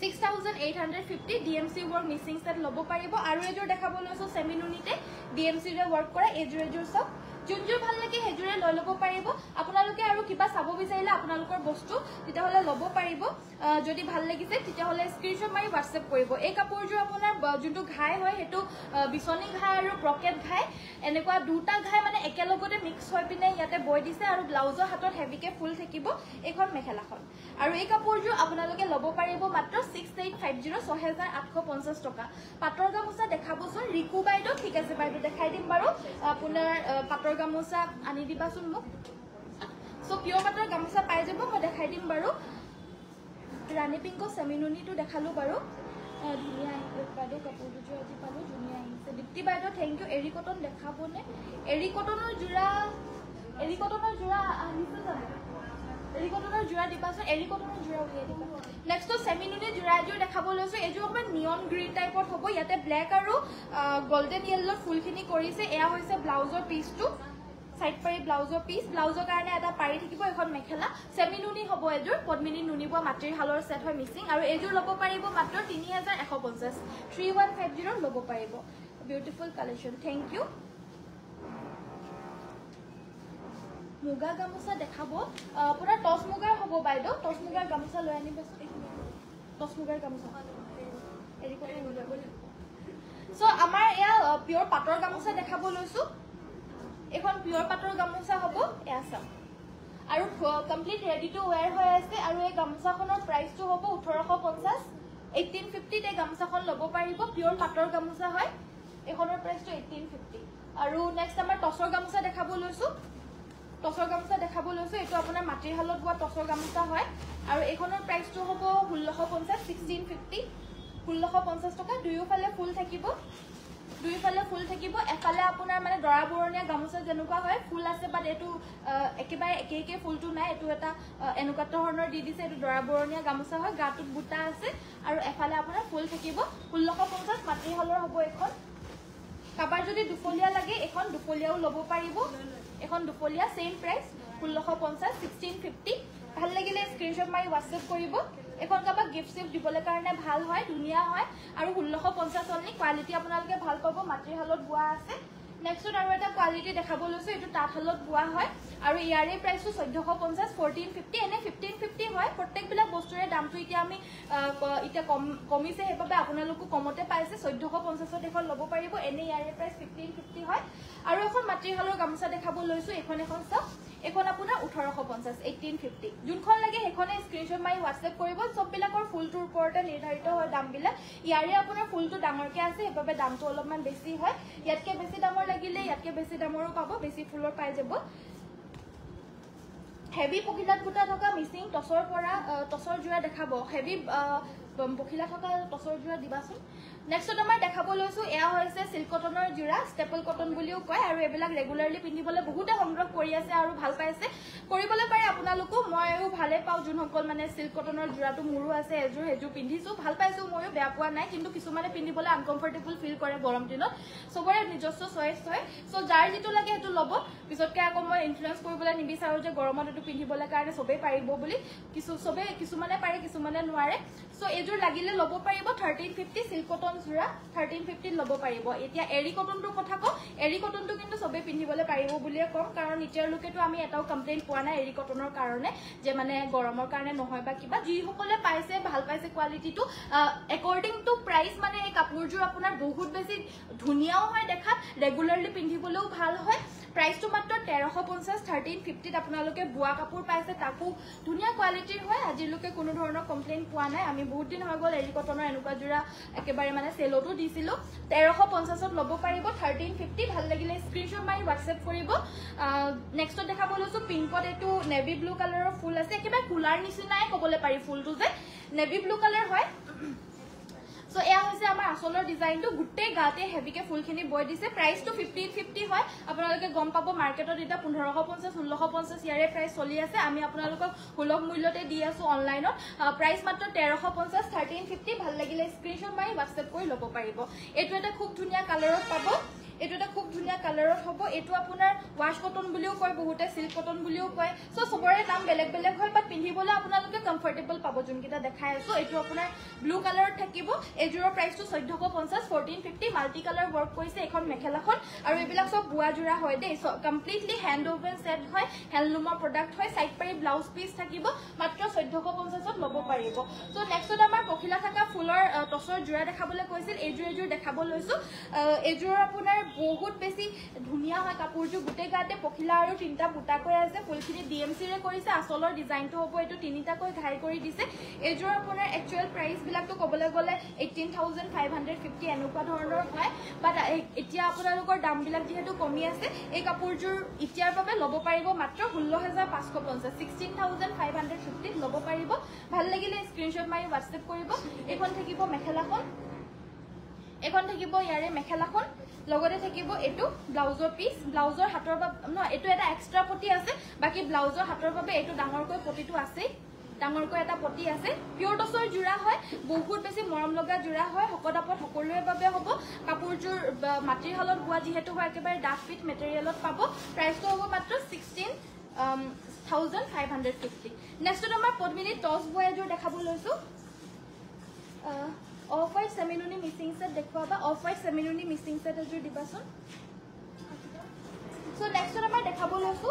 6850 DMC work missing set lobo paribo aru ejor dekhabo loiso seminunite DMC re work kora ejor sob junjur bhal lage hejure loi lobo paribo apnaloke aru kiba sabo bisaile apnalokor bostu tita hole lobo paribo jodi bhal lagise tita hole screenshot mari whatsapp koribo ei kapurjur apunar juntu ghai hoy hetu bisoni ghai aru pocket ghai enekwa duta ghai mane ekelogote mix hoy pine yate boy dise aru blouse or hatot heavy ke full thakibo ekhon mekhela khon aru ei kapurjur apnaloke lobo paribo matro 6850 6850 টকা পাটৰ গামোচা দেখাবচোন ৰিকু বাইদেউ ঠিক আছে বাইদেউ দেখাই দিম বাৰু আপোনাৰ পাটৰ গামোচা আনি দিবাচোন মোক সো পিওৰ পাটৰ গামোচা পাই যাব মই দেখাই দিম বাৰু ৰাণী পিংক সেমিনুনিটো দেখালো বাৰু ধুনিয়া বাইদেউ কাপোৰটো আজি পালো ধুনিয়া আহিছে দীপ্তি বাইদেউ থ্যাংক ইউ এৰি কটন দেখাবনে এৰি কটনৰ জোৰা আহিছে জানো এৰি কটনৰ জোৰা দিবাচোন এৰি কটনৰ জোৰা উলিয়াই দিবা নেক্সট সেমিনুনি জোৰা এজোৰ দেখাব লৈছো এজোৰ অকমান নিয়ন গ্ৰীণ টাইপৰ হ'ব ইয়াতে ব্ল্যাক আৰু গোল্ডেন ইয়েলো ফুলখিনি কৰিছে এয়া হৈছে ব্লাউজৰ পিসটো সাইড পাৰি ব্লাউজৰ পিস ব্লাউজৰ কাৰণে এটা পাৰি থাকিব এখন মেখেলা সেমিনুনি হ'ব এজোৰ পদ্মিনী নুনিবোৱা মাটিৰ হালৰ সেট হয় মিসিং আৰু এজোৰ ল'ব পাৰিব মাত্ৰ 3150 3150 ল'ব পাৰিব বিউটিফুল কালেকশন থ্যাংক ইউ মুগা গামোচা দেখাব পুৰা টস মুগাৰ হ'ব বাইদেউ টস মুগাৰ গামোচা লৈ আনি বস টস মুগাৰ গামোচা এৰি কৰি উলিয়াব সো আমাৰ এয়া পিওৰ পাটৰ গামোচা দেখাব লৈছো এখন পিওৰ পাটৰ গামোচা হ'ব এয়া চাম আৰু কমপ্লিট ৰেডি টু ওয়্যাৰ হৈ আছে আৰু এই গামোচাখনৰ প্ৰাইসটো হ'ব 1850 1850 তে গামোচাখন ল'ব পাৰিব পিওৰ পাটৰ গামোচা হয় এখনৰ প্ৰাইসটো 1850 আৰু নেক্সট আমাৰ টসৰ গামোচা দেখাব লৈছো টসৰ গামোচা দেখাব লৈছো এটো আপোনাৰ মাটিৰ হালত বোৱা টসৰ গামোচা হয় আৰু এখনৰ প্ৰাইসটো হ'ব 1650 1650 1650 টকা দুয়োফালে ফুল থাকিব এফালে আপোনাৰ মানে দৰা বৰণীয়া গামোচা যেনেকুৱা হয় ফুল আছে বাট এটো একেবাৰে একে ফুলটো নাই এটো এটা এনেকুৱা ধৰণৰ দি দিছে এটো দৰা বৰণীয়া গামোচা হয় গাটুত বুটা আছে আৰু এফালে আপোনাৰ ফুল থাকিব 1650 মাটিৰ হালৰ হ'ব এখন কাবাৰ যদি দুফলিয়া লাগে এখন দুফলিয়াও ল'ব পাৰিব এখন দুফলিয়া সেম প্ৰাইস 1650 1650 ভাল লাগিলে স্ক্ৰিনশ্বট মাৰি WhatsApp কৰিব এখন কাবা গিফট সিফট দিবলে কাৰণে ভাল হয় ধুনিয়া হয় আৰু 1650 অনলি কোৱালিটি আপোনালোকে ভাল পাব মাটিৰ হালত বুৱা আছে নেক্সট আৰু এটা কোৱালিটি দেখাব লৈছো এটো তাত হালত বুৱা হয় আৰু ইয়াৰে প্ৰাইসটো 1450 1450 এনে 1550 হয় প্ৰত্যেক বিলাক বস্তুৰে দামটো এতিয়া আমি এটা কমিছে হেবাবে আপোনালোক কমতে পাইছে 1450 এখন ল'ব পাৰিব এনে ইয়াৰে প্ৰাইস 1550 হয় আৰু এখন মাটিৰ হালৰ গামোচা দেখাব লৈছো এখন সব এখন আপোনাৰ 1850 1850 যোনখন লাগে হেখনে স্ক্ৰিনশ্বট মাৰি WhatsApp কৰিব সব বিলাকৰ ফুলটোৰ ওপৰতে নিৰ্ধাৰিত হয় দাম বিলাক ইয়াৰে আপোনাৰ ফুলটো ডাঙৰকে আছে হেবাবে দামটো অলপমান বেছি হয় ইয়াতকে বেছি দামৰ লাগিলে ইয়াতকে বেছি দামৰো পাব বেছি ফুলৰ পাই যাব হেভি পখিলাত গুটা থকা মিসিং টসৰ পৰা টসৰ জোৰা দেখাব হেভি পখিলা থকা টসৰ জোৰা দিবাচোন নেক্সট আমাৰ দেখাব লৈছো এয়া হৈছে সিল্ক কটনৰ জোৰা ষ্টেপল কটন বুলিও কয় আৰু এবিলাক ৰেগুলাৰলি পিন্ধিবলৈ বহুতে সংগ্ৰহ কৰি আছে আৰু ভাল পাইছে কৰিবলৈ পাৰে আপোনালোকো মইও ভালে পাও যোনসকল মানে সিল্ক কটনৰ জোৰাটো মুৰু আছে এজোৰ হেজু পিন্ধিছো ভাল পাইছো মইও বেয়া পোৱা নাই কিন্তু কিছুমানে পিন্ধিবলৈ আনকমফৰ্টেবল ফিল কৰে গৰম দিনত সবৰে নিজস্ব চয়েস হয় সো যাৰ যেটো লাগে হেতু ল'ব পিছতকে আকৌ মই ইনফ্লুয়েন্স কৰিবলৈ নিবিচাৰো যে গৰমত এটো পিন্ধিবলৈ কাৰণে সবে পাৰিব বুলি কিছুমানে পাৰে কিছুমানে নোৱাৰে সো এইযোৰ লাগিলে ল'ব পাৰিব 1350 সিল্ক কটন জোৰা 1350 ল'ব পাৰিব এতিয়া এৰি কটনটোৰ কথা কওঁ এৰি কটনটো কিন্তু সবে পিন্ধিবলৈ পাৰিব বুলিয়ে কম কাৰণ এতিয়ালৈকেতো আমি এটাও কমপ্লেইন পোৱা নাই এৰি কটনৰ কাৰণে যে মানে গৰমৰ কাৰণে নহয় বা কিবা যিসকলে পাইছে ভাল পাইছে কোৱালিটিটো একৰ্ডিং টু প্ৰাইস মানে এই কাপোৰযোৰ আপোনাৰ বহুত বেছি ধুনিয়াও হয় দেখাত ৰেগুলাৰলি পিন্ধিবলৈও ভাল হয় প্ৰাইসটো মাত্ৰ 1350 1350 আপোনালোকে বুৱা কাপোৰ পাইছে তাকো ধুনিয়া কোৱালিটিৰ হয় আজিলৈকে কোনো ধৰণৰ কমপ্লেইন পোৱা নাই আমি বহুত দিন হৈ গ'ল এৰি কটনৰ এনেকুৱা জোৰা একেবাৰে মানে সেলতো দিছিলো 1350ত ল'ব পাৰিব 1350 ভাল লাগিলে স্ক্ৰিনশ্বট মাৰি WhatsApp কৰিব নেক্সট দেখাব লৈছো পিংকত এটো নেভি ব্লু কালাৰৰ ফুল আছে একেবাৰে কুলাৰ নিচিনাই ক'বলৈ পাৰি ফুলটো যে নেভি ব্লু কালাৰ হয় সো এয়া হৈছে আমাৰ আসলৰ ডিজাইনটো গুটে গাতে হেভিকে ফুলখিনি বৈ দিছে প্ৰাইসটো 1550 হয় আপোনালোকে গম পাব মাৰ্কেটত এটা 1550 1650 ইয়াৰে প্ৰাইস চলি আছে আমি আপোনালোকক সুলভ মূল্যতে দি আছো অনলাইনত প্ৰাইস মাত্ৰ 1350 1350 ভাল লাগিলে স্ক্ৰিনশ্বট মাৰি WhatsApp কৰি ল'ব পাৰিব এটো এটা খুব ধুনিয়া কালাৰত পাব এটো এটা খুব ধুনিয়া কালাৰত হ'ব এটো আপোনাৰ ওয়াশ কটন বুলিও কয় বহুতে সিল্ক কটন বুলিও কয় সো সবৰে নাম বেলেগ বেলেগ হয় বাট পিন্ধিবলৈ আপোনালোকে কমফৰ্টেবল পাব যোনকিটা দেখাই আছো এটো আপোনাৰ ব্লু কালাৰত থাকিব এজোৰৰ প্ৰাইসটো 1450 1450 মাল্টি কালাৰ ওয়াৰ্ক কৰিছে এখন মেখেলাখন আৰু এবিলাক সব বুৱা জোৰা হয় দেই কমপ্লিটলি হ্যান্ড ওভেন সেট হয় হ্যান্ডলুমৰ প্ৰডাক্ট হয় সাইড পাৰি ব্লাউজ পিস থাকিব মাত্ৰ 1450ত ল'ব পাৰিব সো নেক্সট আমাৰ পখিলা থকা ফুলৰ টছৰ জোৰা দেখাবলৈ কৈছিল এজোৰ দেখাব লৈছো এজোৰ আপোনাৰ বহুত বেছি ধুনিয়া হয় কাপোৰযোৰ গুটে গাতে পখিলা আৰু তিনটা বুটা কৈ আছে ফুলখিনি ডিএমসি ৰে কৰিছে আসলৰ ডিজাইনটো হ'ব এটো তিনিটা কৈ ঘাই কৰি দিছে এজোৰ আপোনাৰ একচুয়াল প্ৰাইস বিলাকটো ক'বলৈ গলে 18550 এনেকুৱা ধৰণৰ হয় বাট এতিয়া আপোনালোকৰ দাম বিলাক যেহেতু কমি আছে এই কাপোৰযোৰ এতিয়াৰ বাবে ল'ব পাৰিব মাত্ৰ 16550 16550 ল'ব পাৰিব ভাল লাগিলে স্ক্ৰিনশ্বট মাৰি WhatsApp কৰিব এখন থাকিব মেখেলাখন এখন থাকিব ইয়াৰে মেখেলাখন লগতে থাকিব এটো ব্লাউজৰ পিস ব্লাউজৰ হাতৰ ন এটো এটা এক্সট্ৰা পটি আছে বাকি ব্লাউজৰ হাতৰ বাবে এটো ডাঙৰকৈ পটিটো আছে ডাঙৰকৈ এটা পটি আছে পিওৰ টছৰ জোৰা হয় বহুত বেছি মৰম লগা জোৰা হয় হকদাপত সকলোৰে বাবে হ'ব কাপোৰযোৰ মাটিৰ হলত বুৱা যেহেতু হয় একেবাৰে ডাঠ পিট মেটেৰিয়েলত পাব প্ৰাইসটো হ'ব মাত্ৰ 16550 নেক্সট আমাৰ পদ্মিনী টছ বুৱা এযোৰ দেখাব লৈছো অফ হোৱাইট সেমিনুনি মিসিং সেট দেখুৱাবা অফ হোৱাইট সেমিনুনি মিসিং সেট এযোৰ দিবাচোন সো নেক্সট আমাৰ দেখাব লৈছো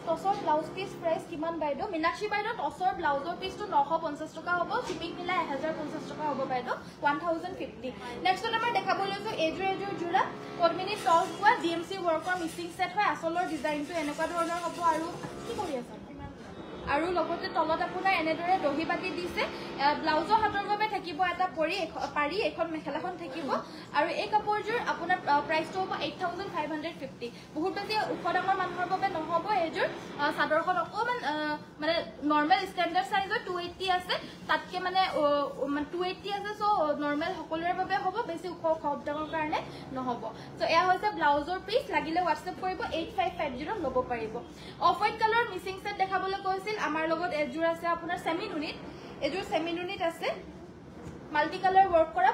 টছৰ ব্লাউজ পিস প্ৰাইস কিমান বাইদেউ মিনাক্ষী বাইদেউ টছৰ ব্লাউজৰ পিসটো 950 টকা হ'ব শিপিং মিলাই 1050 টকা হ'ব বাইদেউ 1050 নেক্সট আমাৰ দেখাব লৈছো এজোৰ জোৰা পদ্মিনী টছ বুৱা ডিএমসি ওয়াৰ্কৰ মিসিং সেট হয় আসলৰ ডিজাইনটো এনেকুৱা ধৰণৰ হ'ব আৰু কি কৰি আছে আৰু লগতে তলত আপোনাৰ এনেদৰে দহি বাটি দিছে ব্লাউজৰ হাতৰ বাবে থাকিব এটা পাৰি এখন মেখেলাখন থাকিব আৰু এই কাপোৰযোৰ আপোনাৰ প্ৰাইসটো হ'ব 8550 বহুত বেছি উফদামৰ মানুহৰ বাবে নহব এযোৰ সাদৰখন অকমান মানে নৰমাল ষ্টেণ্ডাৰ্ড সাইজৰ 280 আছে তাতকে মানে 280 আছে সো নৰমাল সকলোৰে বাবে হ'ব বেছি উফ খবদামৰ কাৰণে নহব সো এয়া হৈছে ব্লাউজৰ পিস লাগিলে WhatsApp কৰিব 8550 ল'ব পাৰিব off white colour missing set দেখাবলৈ কৈছিল আমাৰ লগত এজোৰ আছে আপোনাৰ সেমিনুনিত এজোৰ সেমিনুনিত আছে মাল্টি কালাৰ ওয়াৰ্ক কৰা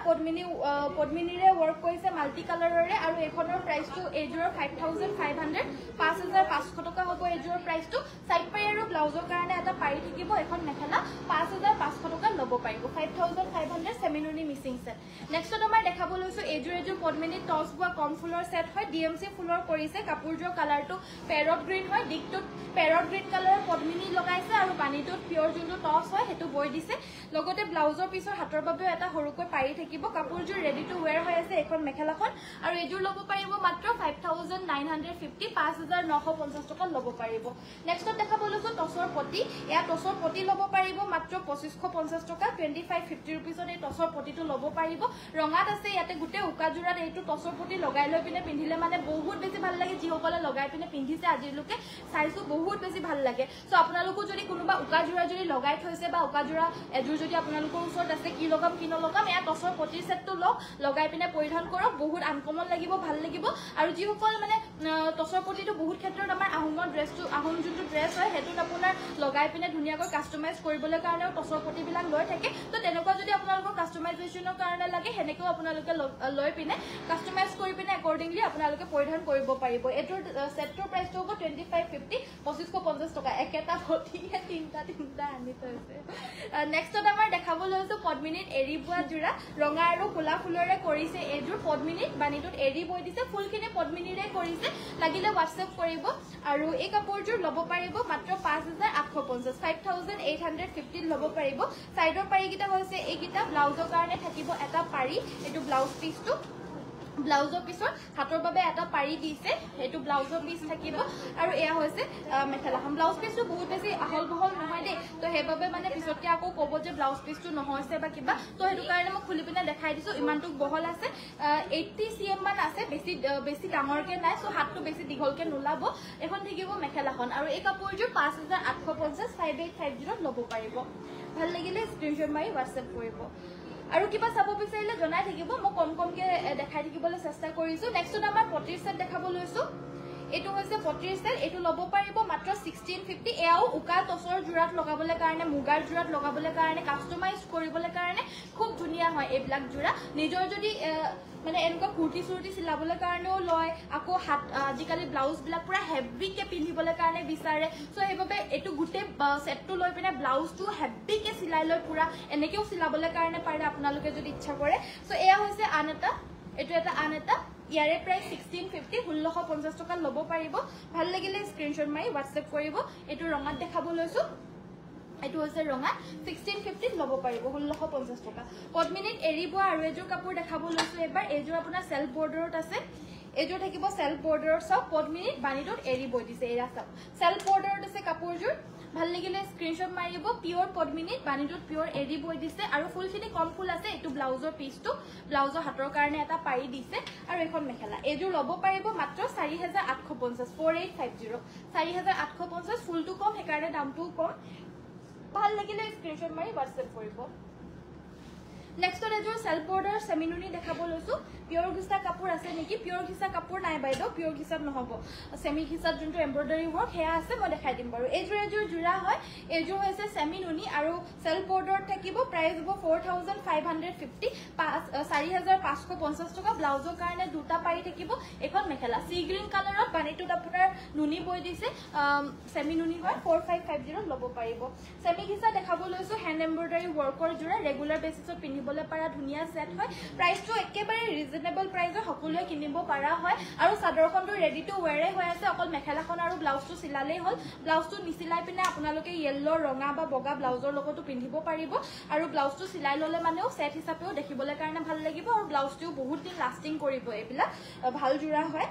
পদ্মিনীৰে ওয়াৰ্ক কৰিছে মাল্টি কালাৰৰে আৰু এখনৰ প্ৰাইসটো এজোৰ 5500 5500 টকা হ'ব এজোৰ প্ৰাইসটো সাইড পাই আৰু ব্লাউজৰ কাৰণে এটা পাৰি থাকিব এখন মেখেলা 5500 টকা ল'ব পাৰিব 5500 সেমিনুনি মিসিং সেট নেক্সট আমাৰ দেখাব লৈছো এজোৰ পদ্মিনী টছ বুৱা কম ফুলৰ সেট হয় ডিএমসি ফুলৰ কৰিছে কাপোৰযোৰ কালাৰটো পেৰট গ্ৰীন হয় দিকটোত পেৰট গ্ৰীন কালাৰৰ পদ্মিনী লগাইছে আৰু পানীটোত পিওৰ যোনটো টছ হয় হেতু বৈ দিছে লগতে ব্লাউজৰ পিছৰ হাতৰ বাবে এটা হৰুকৈ পাৰি থাকিব কাপোৰযোৰ ৰেডি টু ওয়্যাৰ হৈ আছে এখন মেখেলাখন আৰু এযোৰ ল'ব পাৰিব মাত্ৰ 5950 5950 টকা ল'ব পাৰিব নেক্সট দেখাব লৈছো টছৰ পটি এয়া টছৰ পটি ল'ব পাৰিব মাত্ৰ 2550 টকা 2550 रुपीसত এই টছৰ পটিটো ল'ব পাৰিব ৰঙাত আছে ইয়াতে গুটে উকা জোৰাত এইটো টছৰ পটি লগাই লৈ পিনে পিন্ধিলে মানে বহুত বেছি ভাল লাগে যিসকলে লগাই পিনে পিন্ধিছে আজিলৈকে চাইছো বহুত বেছি ভাল লাগে সো আপোনালোকো যদি কোনোবা উকা জোৰা যদি লগাই থৈছে বা উকা জোৰা এযোৰ যদি আপোনালোকৰ ওচৰত আছে কি লগাম কি নলগাম এয়া টছৰ পটিৰ সেটটো লগাই পিনে পৰিধান কৰক বহুত আনকমন লাগিব ভাল লাগিব আৰু যিসকল মানে টছৰ পটিটো বহুত ক্ষেত্ৰত আমাৰ আহুঙৰ আহোমৰ ড্ৰেছটো আহোম যোনটো ড্ৰেছ হয় সেইটোত আপোনাৰ লগাই পিনে ধুনীয়াকৈ কাষ্টমাইজ কৰিবলৈ কাৰণেও টচৰ পটিবিলাক লৈ থাকে তো তেনেকুৱা যদি আপোনালোকৰ কাষ্টমাইজেশ্যনৰ কাৰণে লাগে সেনেকেও আপোনালোকে লৈ পিনে কাষ্টমাইজ কৰি পিনে একৰ্ডিংলি আপোনালোকে পৰিধান কৰিব পাৰিব এইটোৰ সেটটোৰ প্ৰাইচটো হ'ব 2550 2550 টকা একেটা পটিয়ে তিনটা আনি থৈছে নেক্সটত আমাৰ দেখাবলৈ লৈছো পদ্মিনীত এৰি বোৱা জোৰা ৰঙা আৰু কোলা ফুলৰে কৰিছে এইযোৰ পদ্মিনীত বানিটোত এৰি বৈ দিছে ফুলখিনি পদ্মিনীৰে কৰিছে লাগিলে হোৱাটছএপ কৰিব আৰু এই কাপোৰযোৰ ল'ব পাৰিব মাত্ৰ 5850 5850 ল'ব পাৰিব সাইডৰ পাৰিকিটা হৈছে এইকিটা ব্লাউজৰ কাৰণে থাকিব এটা পাৰি এইটো ব্লাউজ পিসটো ব্লাউজৰ পিছৰ হাতৰ বাবে এটা পাৰি দিছে এটো ব্লাউজৰ পিস থাকিব আৰু এয়া হৈছে মেখেলাখন ব্লাউজ পিসটো বহুত বেছি আহল বহল নহয় দে তো হেবাবে মানে পিছতকে আকৌ ক'ব যে ব্লাউজ পিসটো নহয়ছে বা কিবা তো হেতু কাৰণে মই খুলি পিনে দেখাই দিছো ইমানটুক বহল আছে 80 cm মান আছে বেছি ডাঙৰকে নাই সো হাতটো বেছি দীঘলকে নোলাব এখন থাকিব মেখেলাখন আৰু এই কাপোৰযোৰ 5850 5850 ল'ব পাৰিব ভাল লাগিলে স্ক্ৰিনশ্বট মাৰি WhatsApp কৰিব আৰু কিবা চাব বিচাৰিলে জনাই থাকিব মই কমকে দেখাই থাকিবলৈ চেষ্টা কৰিছো নেক্সটত আমাৰ পটিৰ সেট দেখাব লৈছো এটো হৈছে পটিৰ সেট এটো ল'ব পাৰিব মাত্ৰ 1650 এয়াও উকা টছৰ জোৰাত লগাবলৈ কাৰণে মুগাৰ জোৰাত লগাবলৈ কাৰণে কাস্টমাইজ কৰিবলৈ কাৰণে খুব ধুনিয়া হয় এইবিলাক জোৰা নিজৰ যদি মানে এনেকুৱা কুৰ্তি সুৰ্তি সিলাবলৈ কাৰণেও লয় আকৌ হাত আজিকালি ব্লাউজ বিলাক পুৰা হেভিকে পিন্ধিবলৈ কাৰণে বিচাৰে সো হেবাবে এটো গুটে সেটটো লৈ পিনে ব্লাউজটো হেভিকে সিলাই লৈ পুৰা এনেকেও সিলাবলৈ কাৰণে পাৰে আপোনালোকে যদি ইচ্ছা কৰে সো এয়া হৈছে আনটা এটো এটা আনটা ইয়াৰে প্ৰাইস 1650 1650 টকা ল'ব পাৰিব ভাল লাগিলে স্ক্ৰিনশ্বট মাৰি WhatsApp কৰিব এটো ৰঙাত দেখাব লৈছো এটো হৈছে ৰঙা 1650 ল'ব পাৰিব 1650 টকা পদ্মিনীত এৰিবোৱা আৰু এযোৰ কাপোৰ দেখাব লৈছো এবাৰ এযোৰ আপোনাৰ সেলফ বৰ্ডাৰত আছে এযোৰ থাকিব সেলফ বৰ্ডাৰত সব পদ্মিনীত বানিটোত এৰি বৈ দিছে এৰা সব সেলফ বৰ্ডাৰত আছে কাপোৰযোৰ ভাল লাগিলে স্ক্ৰিনশ্বট মাৰিব পিওৰ পদ্মিনীত বানিটোত পিওৰ এৰি বৈ দিছে আৰু ফুলখিনি কম ফুল আছে এটো ব্লাউজৰ পিসটো ব্লাউজৰ হাতৰ কাৰণে এটা পাৰি দিছে আৰু এখন মেখেলা এযোৰ ল'ব পাৰিব মাত্ৰ 4850 4850 4850 ফুলটো কম হেকাৰণে দামটো কম ভাল লাগিলে স্ক্ৰিনশ্বট মাৰি WhatsApp কৰিব নেক্সট এযোৰ সেলফ বৰ্ডাৰ সেমিনুনি দেখাব লৈছো পিওৰ ঘিসা কাপোৰ আছে নেকি পিওৰ ঘিসা কাপোৰ নাই বাইদেউ পিওৰ ঘিসাত নহব সেমি ঘিসাত যোনটো এমব্ৰয়ডাৰী ওয়াৰ্ক হেয়া আছে মই দেখাই দিম বাৰু এযোৰ জোৰা হয় এযোৰ হৈছে সেমিনুনি আৰু সেলফ বৰ্ডাৰত থাকিব প্ৰাইস হ'ব 4550 4550 টকা ব্লাউজৰ কাৰণে দুটা পাৰি থাকিব এখন মেখেলা সি গ্ৰীন কালাৰত বানিটোত আপোনাৰ নুনি বৈ দিছে সেমিনুনি হয় 4550 ল'ব পাৰিব সেমি ঘিসা দেখাব লৈছো হ্যান্ড এমব্ৰয়ডাৰী ওয়াৰ্কৰ জোৰা ৰেগুলাৰ বেসিছত পিন্ধিবলৈ পাৰা ধুনিয়া সেট হয় প্ৰাইসটো একেবাৰে ৰিজনেবল প্ৰাইসৰ সকলোৱে কিনিব পাৰা হয় আৰু চাদৰখনটো ৰেডি টু ওয়্যাৰে হৈ আছে অকল মেখেলাখন আৰু ব্লাউজটো সিলালেই হল ব্লাউজটো নিছিলাই পিনে আপোনালোকে ইয়েলো ৰঙা বা বগা ব্লাউজৰ লগতো পিন্ধিব পাৰিব আৰু ব্লাউজটো সিলাই ললে মানেও সেট হিচাপেও দেখিবলৈ কাৰণে ভাল লাগিব আৰু ব্লাউজটো বহুত দিন লাস্টিং কৰিব এইবিলাক ভাল জোৰা হয়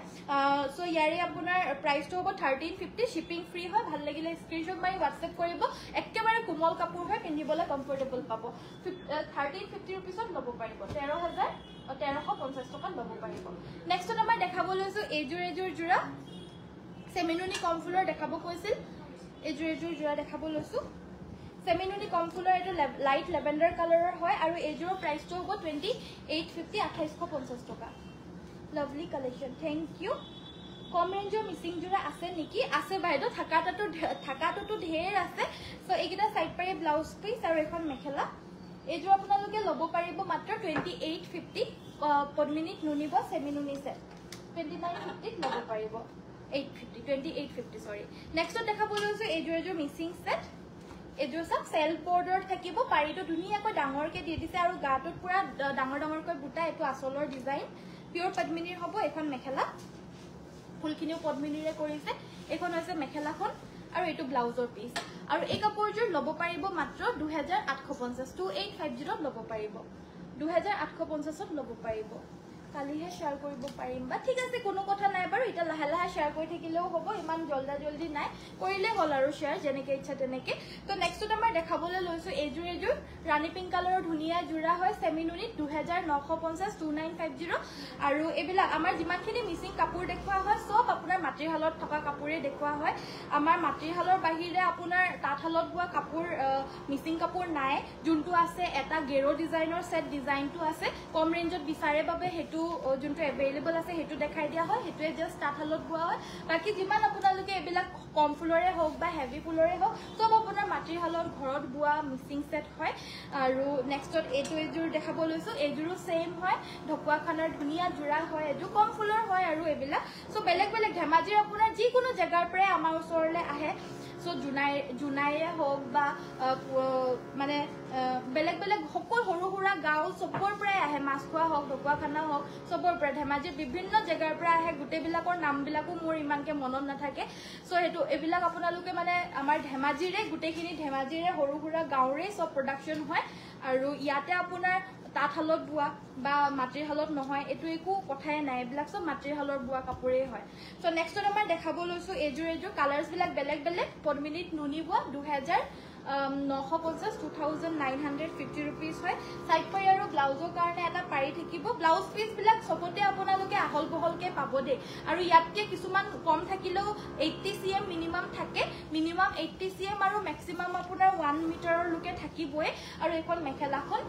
সো ইয়াৰে আপোনাৰ প্ৰাইসটো হ'ব 1350 শিপিং ফ্ৰী হয় ভাল লাগিলে স্ক্ৰিনশ্বট মাৰি WhatsApp কৰিব একেবাৰে কোমল কাপোৰ হয় পিন্ধিবলৈ কমফৰ্টেবল পাব 1350 रुपीसत ল'ব পাৰিব 1350 টকা ল'ব পাৰিব নেক্সট আমাৰ দেখাব লৈছো এযোৰ জোৰা সেমিনুনি কম ফুলৰ দেখাব কৈছিল এযোৰ জোৰা দেখাব লৈছো সেমিনুনি কম ফুলৰ এটো লাইট লেভেন্ডাৰ কালাৰৰ হয় আৰু এযোৰ প্ৰাইসটো হ'ব 2850 2850 টকা লভলি কালেকশন থ্যাংক ইউ কম ৰেঞ্জৰ মিসিং জোৰা আছে নেকি আছে বাইদেউ থাকাটো ঢেৰ আছে সো এইকিটা সাইড পাৰি ব্লাউজ পিস আৰু এখন মেখেলা এযোৰ আপোনালোকে ল'ব পাৰিব মাত্ৰ 2850 পদ্মিনীত নুনিব সেমিনুনি সেট 2950 ল'ব পাৰিব 2850 সৰি নেক্সট দেখাব লৈছো এযোৰ মিসিং সেট এযোৰ সব সেলফ বৰ্ডাৰ থাকিব পাৰিটো ধুনিয়াকৈ ডাঙৰকে দি দিছে আৰু গাটোত পুৰা ডাঙৰকৈ বুটা এটো আসলৰ ডিজাইন পিওৰ পদ্মিনীৰ হ'ব এখন মেখেলা ফুলখিনিও পদ্মিনীৰে কৰিছে এখন হৈছে মেখেলাখন আৰু এটো ব্লাউজৰ পিস আৰু এই কাপোৰযোৰ ল'ব পাৰিব মাত্ৰ 2850 2850 ল'ব পাৰিব 2850 ল'ব পাৰিব কালিহে শেয়াৰ কৰিব পাৰিম বা ঠিক আছে কোনো কথা নাই বাৰু এটা লাহে লাহে শেয়াৰ কৰি থাকিলেও হ'ব ইমান জলদি নাই কৰিলে হল আৰু শেয়াৰ যেনেকে ইচ্ছা তেনেকে তো নেক্সটত আমাৰ দেখাবলৈ লৈছো এযোৰ ৰাণী পিংক কালাৰৰ ধুনিয়া জোৰা হয় সেমিনুনি 2950 2950 আৰু এবিলা আমাৰ যিমানখিনি মিসিং কাপোৰ দেখুৱা হয় সব আপোনাৰ মাটিৰ হালত থকা কাপোৰে দেখুৱা হয় আমাৰ মাটিৰ হালৰ বাহিৰে আপোনাৰ তাঁতশালত বোৱা কাপোৰ মিসিং কাপোৰ নাই যোনটো আছে এটা গেৰো ডিজাইনৰ সেট ডিজাইনটো আছে কম ৰেঞ্জত বিচাৰে বাবে হেতু যোনটো এভেইলেবল আছে হেতু দেখাই দিয়া হয় হেতুৱে জাস্ট তাঁতশালত বোৱা হয় বাকি যিমান আপোনালোকে এবিলাক কম ফুলৰে হওক বা হেভি ফুলৰে হওক চব আপোনাৰ মাটিৰ শালত ঘৰত বোৱা মিচিং সেট হয় আৰু নেক্সটত এযোৰ দেখাব লৈছো এযোৰো সেম হয় ঢকুৱাখানাৰ ধুনীয়া জোৰা হয় এযোৰ কম ফুলৰ হয় আৰু এইবিলাক সো বেলেগ বেলেগ ধেমাজিৰ আপোনাৰ যিকোনো জেগাৰ পৰা আমাৰ ওচৰলৈ আহে সো জুনাইৰে হওক বা মানে বেলেগ বেলেগ সকল সৰু সুৰা গাঁও চবৰ পৰাই আহে মাছখোৱা হওক ঢকুৱাখানা হওক চবৰ পৰা ধেমাজিৰ বিভিন্ন জেগাৰ পৰা আহে গোটেইবিলাকৰ নামবিলাকো মোৰ ইমানকে মনত নাথাকে সো সেইটো এইবিলাক আপোনালোকে মানে আমাৰ ধেমাজিৰে গোটেইখিনি ধেমাজিৰে সৰু সুৰা গাঁৱৰে সব প্ৰডাকশ্যন হয় আৰু ইয়াতে আপোনাৰ তাঁতশালত বোৱা বা মাটিৰ শালত নহয় এইটো একো কথাই নাই এইবিলাক সব মাটিৰ শালৰ বোৱা কাপোৰেই হয় সো নেক্সটত আমাৰ দেখাব লৈছো এযোৰ কালাৰ্ছবিলাক বেলেগ বেলেগ পদ্মিনীত নুনি বোৱা 2950 2950 रुपीस হয় সাইড পাই আৰু ব্লাউজৰ কাৰণে এটা পাৰি থাকিব ব্লাউজ পিস বিলাক সবতে আপোনালোকে আহল বহলকে পাব দে আৰু ইয়াতকে কিছুমান কম থাকিলেও 80 cm মিনিমাম থাকে মিনিমাম 80 cm আৰু ম্যাক্সিমাম আপোনাৰ 1 মিটাৰৰ লকে থাকিবই আৰু এখন মেখেলাখন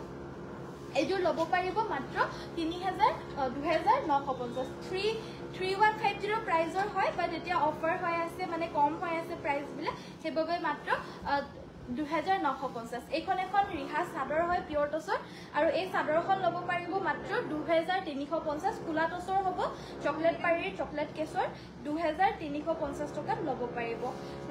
এযোৰ লব পাৰিব মাত্ৰ 3150 প্ৰাইজৰ হয় বাট এতিয়া অফাৰ হৈ আছে মানে কম হৈ আছে প্ৰাইস বিলাক হেববে মাত্ৰ 2950 এইখন এখন ৰিহা চাদৰ হয় পিয়ৰ টছৰ আৰু এই চাদৰখন লব পাৰিব মাত্ৰ 2350 কুলা টছৰ হ'ব চকলেট পাৰীৰ চকলেট কেছৰ 2350 টকাত লব পাৰিব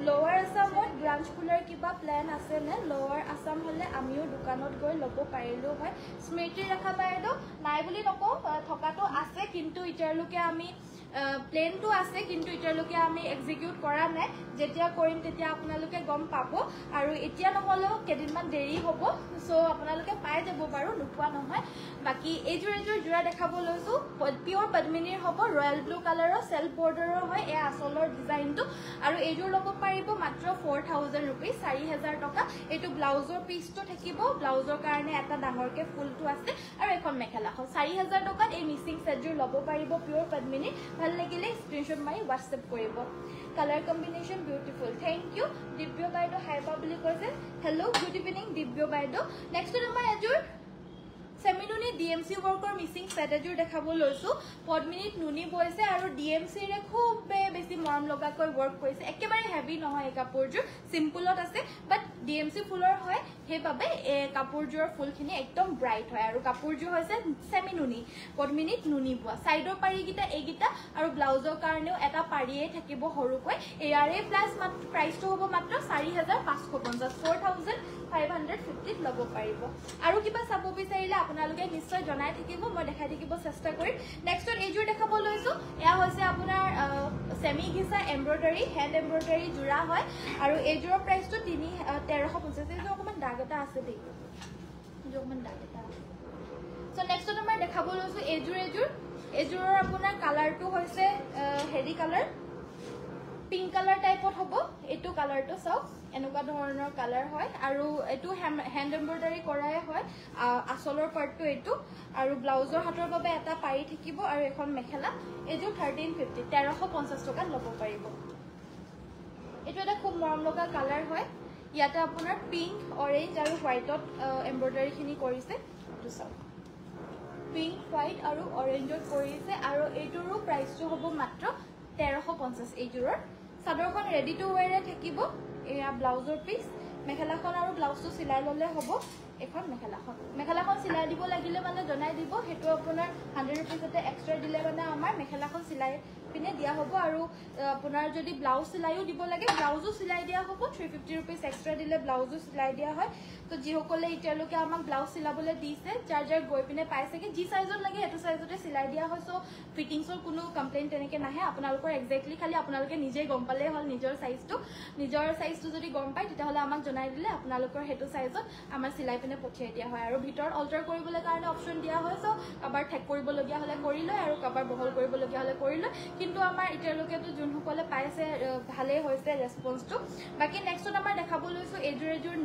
লোৱাৰ আসামত ব্ৰাঞ্চ খুলাৰ কিবা প্ল্যান আছে নে লোৱাৰ আসাম হলে আমিও দোকানত গৈ লব পাৰিলো হয় স্মৃতি ৰেখা বাইদেউ নাই বুলি নকওঁ থকাটো আছে কিন্তু ইটাৰলৈকে আমি প্লেনটো আছে কিন্তু ইটাৰলৈকে আমি এক্সিকিউট কৰা নাই যেতিয়া কৰিম তেতিয়া আপোনালোকে গম পাব আৰু এতিয়া নহলেও কেদিনমান দেৰি হ'ব সো আপোনালোকে পাই যাব বাৰু নোপোৱা নহয় বাকি এযোৰ জোৰা দেখাব লৈছো পিওৰ পদ্মিনীৰ হ'ব ৰয়্যাল ব্লু কালাৰৰ সেলফ বৰ্ডাৰৰ হয় এই আসলৰ ডিজাইনটো আৰু এযোৰ লব পাৰিব মাত্ৰ 4000 रुपीस 4000 টকা এটো ব্লাউজৰ পিসটো থাকিব ব্লাউজৰ কাৰণে এটা ডাঙৰকে ফুলটো আছে আৰু এখন মেখেলাখন 4000 টকাত এই মিচিং সেটযোৰ লব পাৰিব পিওৰ পদ্মিনী ভাল লাগিলে স্ক্ৰিনশ্বট মাৰি WhatsApp কৰিব colour combination beautiful thank you Divya বাইদেউ হাই পাবলি কৈছে হেল্ল গুড ইভিনিং দিব্য বাইদেউ নেক্সট আমাৰ এযোৰ সেমিনুনি ডিএমসি ওয়াৰ্কৰ মিসিং সেট এযোৰ দেখাব লৈছো পদ্মিনীত নুনি বৈছে আৰু ডিএমসি ৰে খুব বেছি মৰম লগাকৈ ওয়াৰ্ক কৰিছে একেবাৰে হেভি নহয় এই কাপোৰযোৰ সিম্পলত আছে বাট ডিএমসি ফুলৰ হয় হেবাবে এই কাপোৰযোৰৰ ফুলখিনি একদম ব্ৰাইট হয় আৰু কাপোৰযোৰ হৈছে সেমিনুনি পদ্মিনীত নুনি বোৱা সাইডৰ পাৰিগিটা এইগিটা আৰু ব্লাউজৰ কাৰণেও এটা পাৰিয়ে থাকিব হৰুকৈ এয়াৰে প্লাস প্ৰাইসটো হ'ব মাত্ৰ 4550 4550 লব পাৰিব আৰু কিবা চাব বিচাৰিলে আপোনালোকে নিশ্চয় জনাই থাকিব মই দেখাই থাকিব চেষ্টা কৰিম নেক্সটত এযোৰ দেখাব লৈছো এয়া হৈছে আপোনাৰ সেমি ঘিসা এমব্ৰয়ডাৰী হেণ্ড এমব্ৰয়ডাৰী জোৰা হয় আৰু এযোৰৰ প্ৰাইসটো 1350 এযোৰ অকমান দাগ এটা আছে দেই এযোৰ অকমান দাগ এটা সো নেক্সটত আমাৰ দেখাব লৈছো এযোৰৰ আপোনাৰ কালাৰটো হৈছে হেৰি কালাৰ পিংক কালাৰ টাইপত হ'ব এটো কালাৰটো চাওক এনেকুৱা ধৰণৰ কালাৰ হয় আৰু এটো হ্যান্ড এমব্ৰয়ডাৰী কৰায়ে হয় আসলৰ পাৰ্টটো এটো আৰু ব্লাউজৰ হাতৰ বাবে এটা পাৰি থাকিব আৰু এখন মেখেলা এযোৰ 1350 টকা লব পাৰিব এটো এটা খুব মৰম লগা কালাৰ হয় ইয়াতে আপোনাৰ পিংক অৰেঞ্জ আৰু হোৱাইটত এমব্ৰয়ডাৰীখিনি কৰিছে এটো চাওক পিংক হোৱাইট আৰু অৰেঞ্জত কৰিছে আৰু এটোৰো প্ৰাইসটো হ'ব মাত্ৰ 1350 এইযোৰৰ সাদৰখন ৰেডি টু ওয়্যাৰে থাকিব এয়া ব্লাউজৰ পিস মেখেলাখন আৰু ব্লাউজটো সিলাই ললে হ'ব এখন মেখেলাখন সিলাই দিব লাগিলে মানে জনাই দিব হেতু আপোনাৰ 100 रुपीसতে এক্সট্ৰা দিলে মানে আমাৰ মেখেলাখন সিলাই পিনে দিয়া হ'ব আৰু আপোনাৰ যদি ব্লাউজ সিলাইও দিব লাগে ব্লাউজো সিলাই দিয়া হ'ব 350 रुपीस এক্সট্ৰা দিলে ব্লাউজো সিলাই দিয়া হয় তো যি সকলে ইতিয়ালৈকে আমাক ব্লাউজ সিলাবলৈ দিছে চাৰ্জাৰ গৈ পিনে পাইছেগে যি সাইজত লাগে এটো সাইজতে সিলাই দিয়া হয় সো ফিটিংছৰ কোনো কমপ্লেইন তেনেকে নাহে আপোনালোকৰ এক্স্যাক্টলি খালি আপোনালোকে নিজে গম পালে হল নিজৰ সাইজটো যদি গম পায় তেতিয়া হলে আমাক জনাই দিলে আপোনালোকৰ হেতু সাইজত আমাৰ সিলাই পিনে পঠিয়াই দিয়া হয় আৰু ভিতৰত অল্টাৰ কৰিবলৈ কাৰণে অপচন দিয়া হয় সো কবাৰ ঠেক কৰিব লগিয়া হলে কৰি লয় আৰু কবাৰ বহল কৰিব লগিয়া হলে কৰি লয় কিন্তু আমাৰ ইতিয়ালৈকেটো যোন সকলে পাইছে ভালে হৈছে ৰেসপন্সটো বাকি নেক্সটত আমাৰ দেখাব লৈছো এযোৰ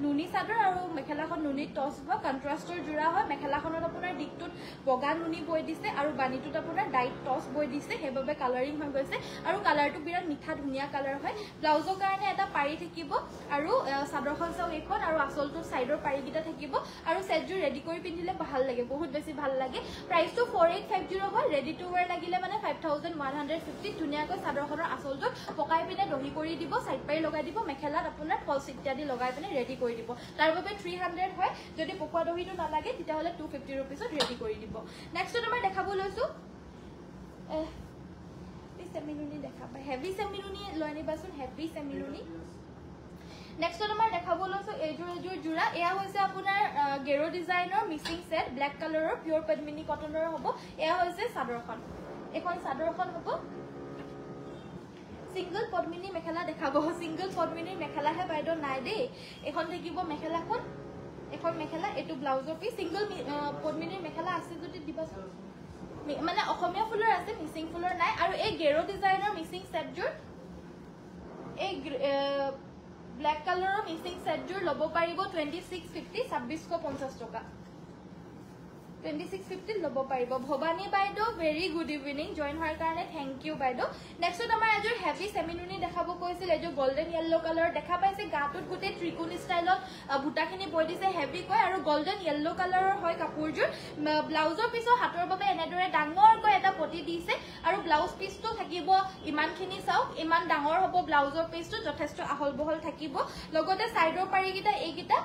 নুনি চাদৰ আৰু মেখেলাখন নুনি টছ হয় কন্ট্ৰাস্টৰ জোৰা হয় মেখেলাখনত আপোনাৰ দিকটোত বগা নুনি বৈ দিছে আৰু বানিটোত আপোনাৰ ডাইট টছ বৈ দিছে হেবাবে কালাৰিং হৈ গৈছে আৰু কালাৰটো বিৰাট মিঠা ধুনিয়া কালাৰ হয় ব্লাউজৰ কাৰণে এটা পাৰি থাকিব আৰু চাদৰখন চাও এখন আৰু আসলটো সাইডৰ পাৰিগিটা থাকিব আৰু সেটযোৰ ৰেডি কৰি পিন্ধিলে ভাল লাগে বহুত বেছি ভাল লাগে প্ৰাইসটো 4850 হয় ৰেডি টু ওয়্যাৰ লাগিলে মানে 5000 3150 ধুনীয়াকৈ চাদৰখনৰ আঁচলটো পকাই পিনে দহি কৰি দিব সাইড পাৰি লগাই দিব মেখেলাত আপোনাৰ ফলছ ইত্যাদি লগাই পিনে ৰেডি কৰি দিব তাৰ বাবে 300 হয় যদি পকুৱা দহিটো নালাগে তেতিয়া হলে 250 रुपीसত ৰেডি কৰি দিব নেক্সট তোমাৰ দেখাব লৈছো সেমিনুনি দেখাবা হেভি সেমিনুনি লৈ নিবাচোন হেভি সেমিনুনি নেক্সট তোমাৰ দেখাব লৈছো এজোৰ জোৰা এয়া হৈছে আপোনাৰ গেৰো ডিজাইনৰ মিক্সিং সেট ব্ল্যাক কালাৰৰ পিওৰ পদ্মিনী কটনৰ হ'ব এয়া হৈছে চাদৰখন এখন চাদৰখন হ'ব সিঙ্গল পদ্মিনী মেখেলা দেখাব সিঙ্গল পদ্মিনী মেখেলাহে বাইদ নাই দেই এখন থাকিব মেখেলাখন এখন মেখেলা এটো ব্লাউজৰ পিস সিঙ্গল পদ্মিনীৰ মেখেলা আছে যদি দিবাচোন মানে অসমীয়া ফুলৰ আছে মিক্সিং ফুলৰ নাই আৰু এই গেৰো ডিজাইনৰ মিক্সিং সেট জোৰ এই ব্ল্যাক কালাৰৰ মিক্সিং সেট জোৰ লব পাৰিব 2650 2650 টকা 2650 লব পাৰিব ভবানী বাইদো ভেৰি গুড ইভিনিং জয়েন হোৱাৰ কাৰণে থ্যাংক ইউ বাইদো নেক্সট আমাৰ এজোৰ হেভি সেমিনুনি দেখাব কৈছিল এজোৰ গোল্ডেন ইয়েলো কালাৰ দেখা পাইছে গাটোত গুটে ত্ৰিকোণ ষ্টাইলত বুটাখিনি বৈ দিছে হেভি কৈ আৰু গোল্ডেন ইয়েলো কালাৰৰ হয় কাপোৰজোৰ ব্লাউজৰ পিছৰ হাতৰ বাবে এনেদৰে ডাঙৰকৈ এটা পটি দিছে আৰু ব্লাউজ পিছটো থাকিব ইমানখিনি চাওক ইমান ডাঙৰ হ'ব ব্লাউজৰ পিছটো যথেষ্ট আহল বহল থাকিব লগতে সাইডৰ পাৰিকিটা এইকিটা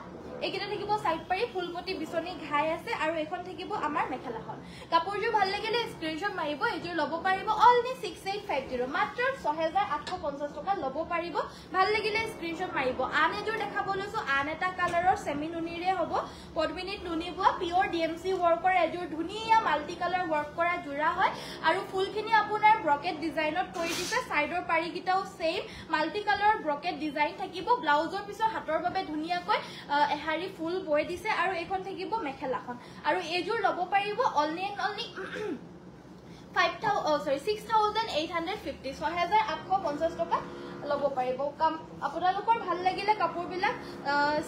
থাকিব সাইড পাৰি ফুলপটি বিছনি ঘাই আছে আৰু এখন থাকিব আমাৰ মেখেলাখন কাপোৰজোৰ ভাল লাগিলে স্ক্ৰিনশ্বট মাৰিব এজোৰ লব পাৰিব অনলি 6850 মাত্ৰ 6850 টকা লব পাৰিব ভাল লাগিলে স্ক্ৰিনশ্বট মাৰিব আন এজোৰ দেখাব লৈছো আন এটা কালাৰৰ সেমিনুনিৰে হ'ব পদ্মিনীত নুনি বোৱা পিওৰ ডিএমসি ওয়াৰ্কৰ এজোৰ ধুনীয়া মাল্টি কালাৰ ওয়াৰ্ক কৰা জোৰা হয় আৰু ফুলখিনি আপোনাৰ ব্ৰকেট ডিজাইনত কৰি দিছে সাইডৰ পাৰিকিটাও same multi colour brocade design থাকিব ব্লাউজৰ পিছৰ হাতৰ বাবে ধুনীয়াকৈ হাৰি ফুল বৈ দিছে আৰু এখন থাকিব মেখেলাখন আৰু এজোৰ লব পাৰিব অনলি 6850 6850 টকা লব পাৰিব কাম আপোনালোকৰ ভাল লাগিলে কাপোৰ বিলাক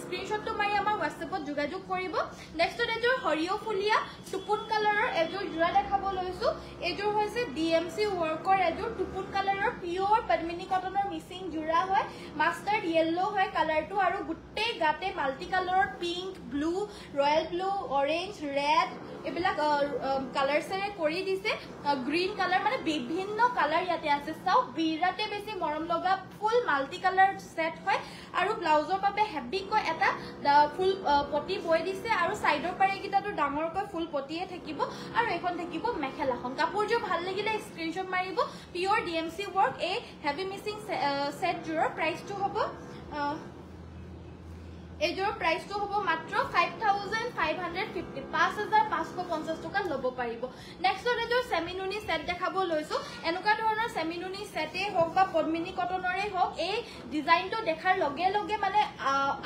স্ক্ৰিনশ্বটটো মাৰি আমাৰ WhatsAppত যোগাযোগ কৰিব নেক্সট এজোৰ হৰিও ফুলিয়া টুপুন কালাৰৰ এজোৰ জোৰা দেখাব লৈছো এজোৰ হৈছে ডিএমসি ওয়াৰ্কৰ এজোৰ টুপুন কালাৰৰ পিওৰ পদ্মিনী কটনৰ মিক্সিং জোৰা হয় মাষ্টাৰ্ড ইয়েলো হয় কালাৰটো আৰু গুটে গাতে মাল্টি কালাৰৰ pink blue royal blue orange red এবিলাক কালাৰসৰে কৰি দিছে গ্ৰীন কালাৰ মানে বিভিন্ন কালাৰ ইয়াতে আছে চাও বিৰাতে বেছি মৰম লগা ফুল মাল্টি কালাৰ সেট হয় আৰু ব্লাউজৰ বাবে হেভি কৈ এটা ফুল পটি বৈ দিছে আৰু সাইডৰ পাৰে কিটাটো ডাঙৰকৈ ফুল পটিয়ে থাকিব আৰু এখন থাকিব মেখেলাখন কাপোৰজোৰ ভাল লাগিলে স্ক্ৰিনশ্বট মাৰিব পিওৰ ডিএমসি ওয়াৰ্ক এই হেভি মিক্সিং সেট জোৰৰ প্ৰাইসটো হ'ব এজোৰ প্ৰাইসটো হ'ব মাত্ৰ 5550 5550 টকা লব পাৰিব নেক্সট এজোৰ সেমিনুনি সেট দেখাব লৈছো এনেকুৱা ধৰণৰ সেমিনুনি সেটে হওক বা পদ্মিনী কটনৰে হওক এই ডিজাইনটো দেখাৰ লগে লগে মানে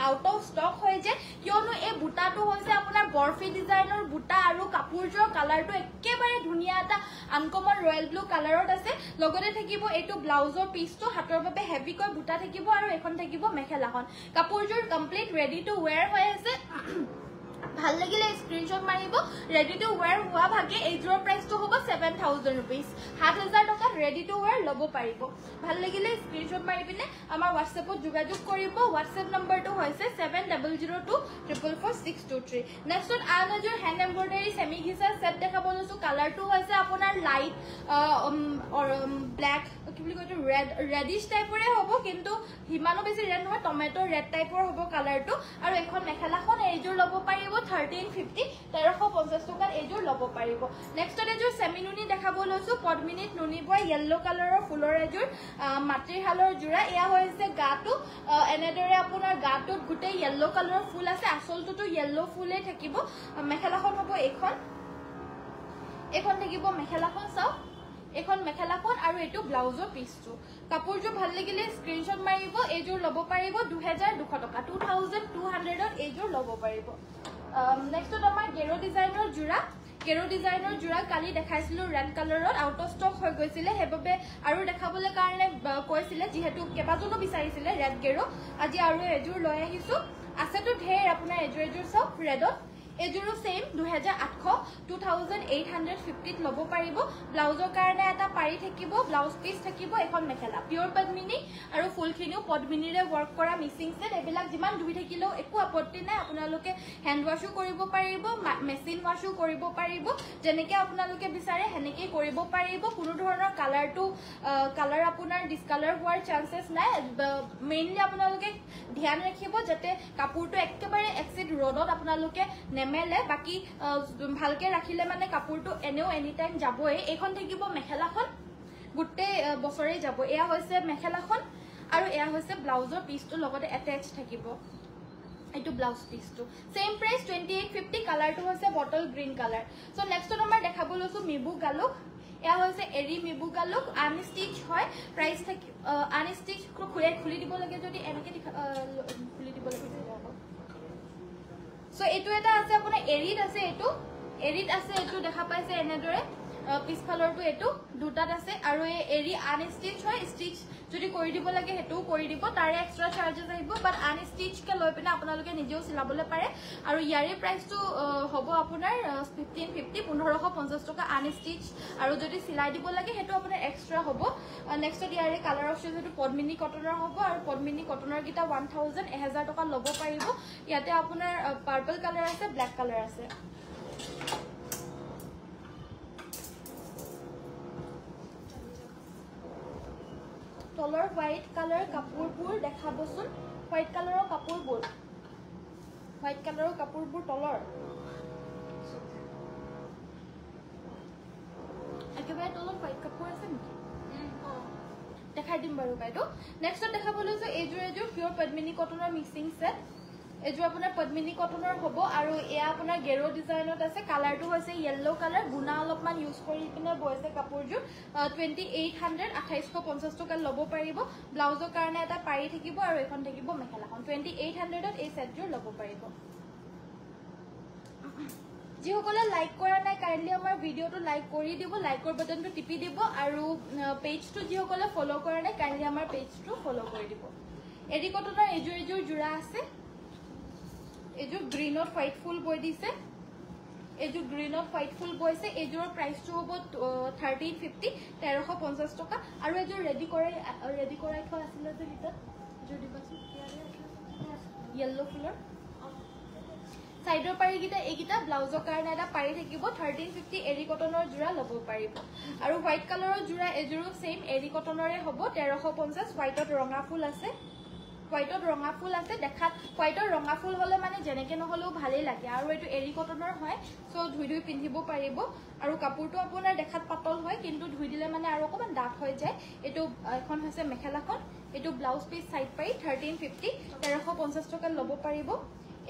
আউট অফ ষ্টক হৈ যায় কিয়নো এই বুটাটো হৈছে আপোনাৰ বৰফি ডিজাইনৰ বুটা আৰু কাপোৰজোৰ কালাৰটো একেবাৰে ধুনীয়া এটা আনকমন ৰয়েল ব্লু কালাৰত আছে লগতে থাকিব এইটো ব্লাউজৰ পিছটো হাতৰ বাবে হেভি কৈ বুটা থাকিব আৰু এখন থাকিব মেখেলাখন কাপোৰজোৰ কমপ্লিট ready to wear হৈ আছে ভাল লাগিলে স্ক্ৰিনশ্বট মাৰিব ready to wear হোৱা ভাগে এজোৰ প্ৰাইসটো হ'ব 7000 rupees 7000 টকা ready to wear লব পাৰিব ভাল লাগিলে স্ক্ৰিনশ্বট মাৰি পিনে আমাৰ WhatsAppত যোগাযোগ কৰিব WhatsApp নম্বৰটো হৈছে 7002444623 নেক্সট আন এজোৰ হ্যান্ড এমব্ৰয়ডাৰী সেমি ঘিচা সেট দেখাব লৈছো কালাৰটো হৈছে আপোনাৰ লাইট ব্ল্যাক কি বুলি কয় ৰেডিশ টাইপৰে হ'ব কিন্তু হিমানো বেছি ৰেড নহয় টমেটো ৰেড টাইপৰ হ'ব কালাৰটো আৰু এখন মেখেলাখন এজোৰ লব পাৰিব 1350 1350 টকাৰ এজোৰ লব পাৰিব নেক্সট এজোৰ সেমিনুনি দেখাব লৈছো পদ্মিনীত নুনি বয় ইয়েলো কালাৰৰ ফুলৰ এজোৰ মাটিৰ হালৰ জোৰা এয়া হৈছে গাটো এনেদৰে আপোনাৰ গাটোত গুটে ইয়েলো কালাৰৰ ফুল আছে আসলটোটো ইয়েলো ফুলে থাকিব মেখেলাখন হ'ব এখন থাকিব মেখেলাখন চাও এখন মেখেলাখন আৰু এটো ব্লাউজৰ পিছটো কাপোৰজোৰ ভাল লাগিলে স্ক্ৰিনশ্বট মাৰিব এজোৰ লব পাৰিব 2200 টকা 2200 ত এজোৰ লব পাৰিব নেক্সট আমাৰ গেৰো ডিজাইনৰ জোৰা কালি দেখাইছিলো ৰেড কালাৰত আউট অফ ষ্টক হৈ গৈছিলে হেববে আৰু দেখাবলৈ কাৰণে কৈছিলে যেহেতু কেবাজনো বিচাৰিছিলে ৰেড গেৰো আজি আৰু এজোৰ লৈ আহিছো আছেটো ঢেৰ আপোনাৰ এজোৰ সব ৰেডত এজোৰো সেম 2850 লব পাৰিব ব্লাউজৰ কাৰণে এটা পাৰি থাকিব ব্লাউজ পিস থাকিব এখন মেখেলা পিওৰ পদ্মিনী আৰু ফুল ফুলখিনিও পদ্মিনীৰে ৱৰ্ক কৰা মিক্সিং সেট এবিলাক যিমান ধুই থাকিলেও একো আপত্তি নাই আপোনালোকে হ্যান্ড ওয়াশও কৰিব পাৰিব মেচিন ওয়াশও কৰিব পাৰিব যেনেকৈ আপোনালোকে বিচাৰে হেনেকৈ কৰিব পাৰিব কোনো ধৰণৰ কালাৰ আপোনাৰ ডিসকালাৰ হোৱাৰ চান্সেছ নাই মেইনলি আপোনালোকে ধ্যান ৰাখিব যাতে কাপোৰটো একেবাৰে এক্সিড ৰ'দত আপোনালোকে নেমেলে বাকি ভালকে ৰাখিলে মানে কাপোৰটো এনেও এনি টাইম যাবই এইখন থাকিব মেখেলাখন গুটে বছৰে যাব এয়া হৈছে মেখেলাখন আৰু এয়া হৈছে ব্লাউজৰ পিসটো লগতে অ্যাটাচ থাকিব এইটো ব্লাউজ পিসটো সেম প্ৰাইস 2850 কালাৰটো হৈছে bottle green colour so next number দেখাব লৈছো মিবু গালুক এয়া হৈছে এৰি মিবু গালুক আনস্টিচ হয় প্ৰাইস থাকি আনস্টিচ খুলি দিব লাগে যদি এনেকে খুলি দিব লাগে সো এইটো এটা আছে আপোনাৰ এৰিত আছে এইটো দেখা পাইছে এনেদৰে পিছফালৰটো এটো দুটাত আছে আৰু এই এৰি আনস্টিচ হয় স্টিচ যদি কৰি দিব লাগে হেতু কৰি দিব তাৰে এক্সট্ৰা চাৰ্জেস আহিব বাট আনস্টিচ কে লৈ পিনে আপোনালোকে নিজেও সিলাবলে পাৰে আৰু ইয়াৰে প্ৰাইসটো হ'ব আপোনাৰ 1550 1550 টকা আনস্টিচ আৰু যদি সিলাই দিব লাগে হেতু আপোনাৰ এক্সট্ৰা হ'ব নেক্সট ইয়াৰে কালাৰ অপচন হেতু পদ্মিনী কটনৰ হ'ব আৰু পদ্মিনী কটনৰ কিটা 1000 টকা ল'ব পাৰিব ইয়াতে আপোনাৰ পাৰ্পল কালাৰ আছে ব্ল্যাক কালাৰ আছে তলৰ হোয়াইট কালাৰ কাপোৰবোৰ দেখাবচোন হোয়াইট কালাৰৰ কাপোৰবোৰ তলৰ একেবাৰে তলত হোয়াইট কাপোৰ আছে নেকি দেখাই দিম বাৰু বাইদেউ নেক্সট দেখাব লৈছো এজোৰ পিওৰ পদ্মিনী কটনৰ মিক্সিং সেট এজো আপোনাৰ পদ্মিনী কটনৰ হ'ব আৰু এয়া আপোনাৰ গেৰো ডিজাইনত আছে কালাৰটো হৈছে ইয়েলো কালাৰ গুনা অলপমান ইউজ কৰি পিনে বৈছে কাপোৰজোৰ 2800 2850 টকা ল'ব পাৰিব ব্লাউজৰ কাৰণে এটা পাৰি থাকিব আৰু এখন থাকিব মেখেলাখন 2800 ত এই সেটজোৰ ল'ব পাৰিব যিসকলে লাইক কৰা নাই কাইন্ডলি আমাৰ ভিডিওটো লাইক কৰি দিব লাইকৰ বাটনটো টিপি দিব আৰু পেজটো যিসকলে ফলো কৰা নাই কাইন্ডলি আমাৰ পেজটো ফলো কৰি দিব এৰি কটনৰ এজোৰ জোৰা আছে এজো গ্ৰীনত হোয়াইট ফুল বৈ দিছে এজো গ্ৰীনত হোয়াইট ফুল বৈছে এজোৰ প্ৰাইসটো হ'ব 1350 1350 টকা আৰু এজোৰ ৰেডি কৰাই থোৱা আছিল যে ভিতৰত যদি বাছি ইয়েলো ফুলৰ সাইডৰ পাৰি গিটা এইগিটা ব্লাউজৰ কাৰণে এটা পাৰি থাকিব 1350 এৰি কটনৰ জোৰা ল'ব পাৰিব আৰু হোয়াইট কালাৰৰ জোৰা এজোৰো সেম এৰি কটনৰে হ'ব 1350 হোয়াইটত ৰঙা ফুল আছে দেখাত হোয়াইটৰ ৰঙা ফুল হলে মানে জেনেকে নহলেও ভালেই লাগে আৰু এটো এৰি কটনৰ হয় সো ধুই পিন্ধিব পাৰিব আৰু কাপোৰটো আপোনাৰ দেখাত পাতল হয় কিন্তু ধুই দিলে মানে আৰু অকমান ডাঠ হৈ যায় এটো এখন হৈছে মেখেলাখন এটো ব্লাউজ পিস সাইড পাই 1350 1350 টকা ল'ব পাৰিব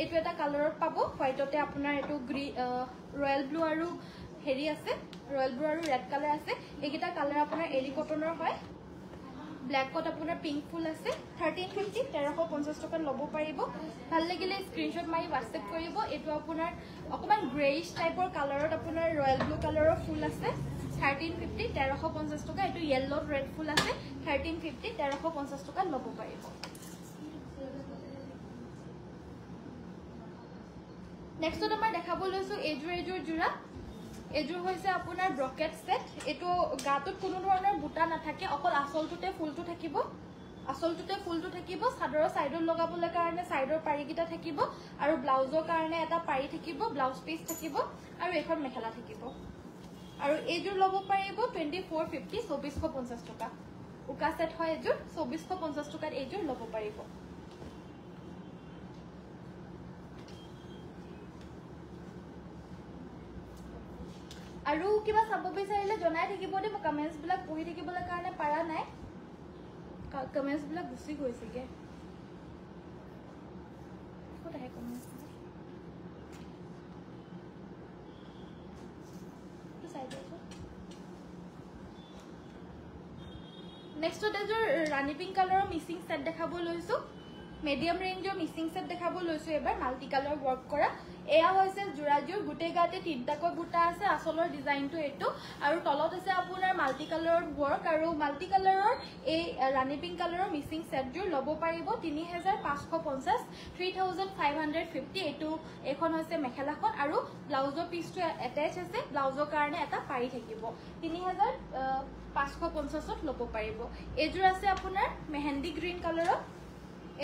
এটো এটা কালাৰত পাব হোয়াইটতে আপোনাৰ এটো ৰয়েল ব্লু আৰু হেৰি আছে ৰয়েল ব্লু আৰু ৰেড কালাৰ আছে এইগিটা কালাৰ আপোনাৰ এৰি কটনৰ হয় ব্ল্যাক কট আপোনাৰ পিংক ফুল আছে 1350 1350 টকা ল'ব পাৰিব ভাল লাগিলে স্ক্ৰিনশ্বট মাৰি WhatsApp কৰিব এটো আপোনাৰ অকমান গ্ৰেইশ টাইপৰ কালাৰত আপোনাৰ ৰয়েল ব্লু কালাৰৰ ফুল আছে 1350 1350 টকা এটো ইয়েলো ৰেড ফুল আছে 1350 1350 টকা ল'ব পাৰিব নেক্সট আমাৰ দেখাব লৈছো এজোৰ জোৰা এজোৰ হৈছে আপোনাৰ ব্ৰকেট সেট এটো গাটোত কোনো ধৰণৰ বুটা নাথাকে অকল আসলটোতে ফুলটো থাকিব সাদৰৰ সাইডত লগাবলৈ কাৰণে সাইডৰ পাৰিকিটা থাকিব আৰু ব্লাউজৰ কাৰণে এটা পাৰি থাকিব ব্লাউজ পিস থাকিব আৰু এখন মেখেলা থাকিব আৰু এজোৰ ল'ব পাৰিব 2450 2450 টকা উকা সেট হয় এজোৰ 2450 টকাত এজোৰ ল'ব পাৰিব আৰু কিবা চাব বিচাৰিলে জনাই থাকিব দে মই কমেন্টস বিলাক পঢ়ি থাকিবলৈ কাৰণে পাৰা নাই কমেন্টস বিলাক গুছি গৈছেগে ক'ত আহে কমেন্টস তো সাইড আছে নেক্সট এজোৰ ৰাণী পিংক কালাৰৰ মিক্সিং সেট দেখাব লৈছো মিডিয়াম ৰেঞ্জৰ মিক্সিং সেট দেখাব লৈছো এবাৰ মাল্টি কালাৰ ওয়াৰ্ক কৰা এয়া হৈছে জোৰাজোৰ গুটে গাতে তিনটাকৈ বুটা আছে আসলৰ ডিজাইনটো এটো আৰু তলত আছে আপোনাৰ মাল্টি কালাৰৰ ওয়াৰ্ক আৰু মাল্টি কালাৰৰ এই ৰাণী পিংক কালাৰৰ মিক্সিং সেটজোৰ ল'ব পাৰিব 3550 3550 এটো এখন হৈছে মেখেলাখন আৰু ব্লাউজৰ পিসটো এটাচ আছে ব্লাউজৰ কাৰণে এটা পাৰি থাকিব 3000 550ত ল'ব পাৰিব এজোৰ আছে আপোনাৰ মেহেন্দি গ্ৰীণ কালাৰত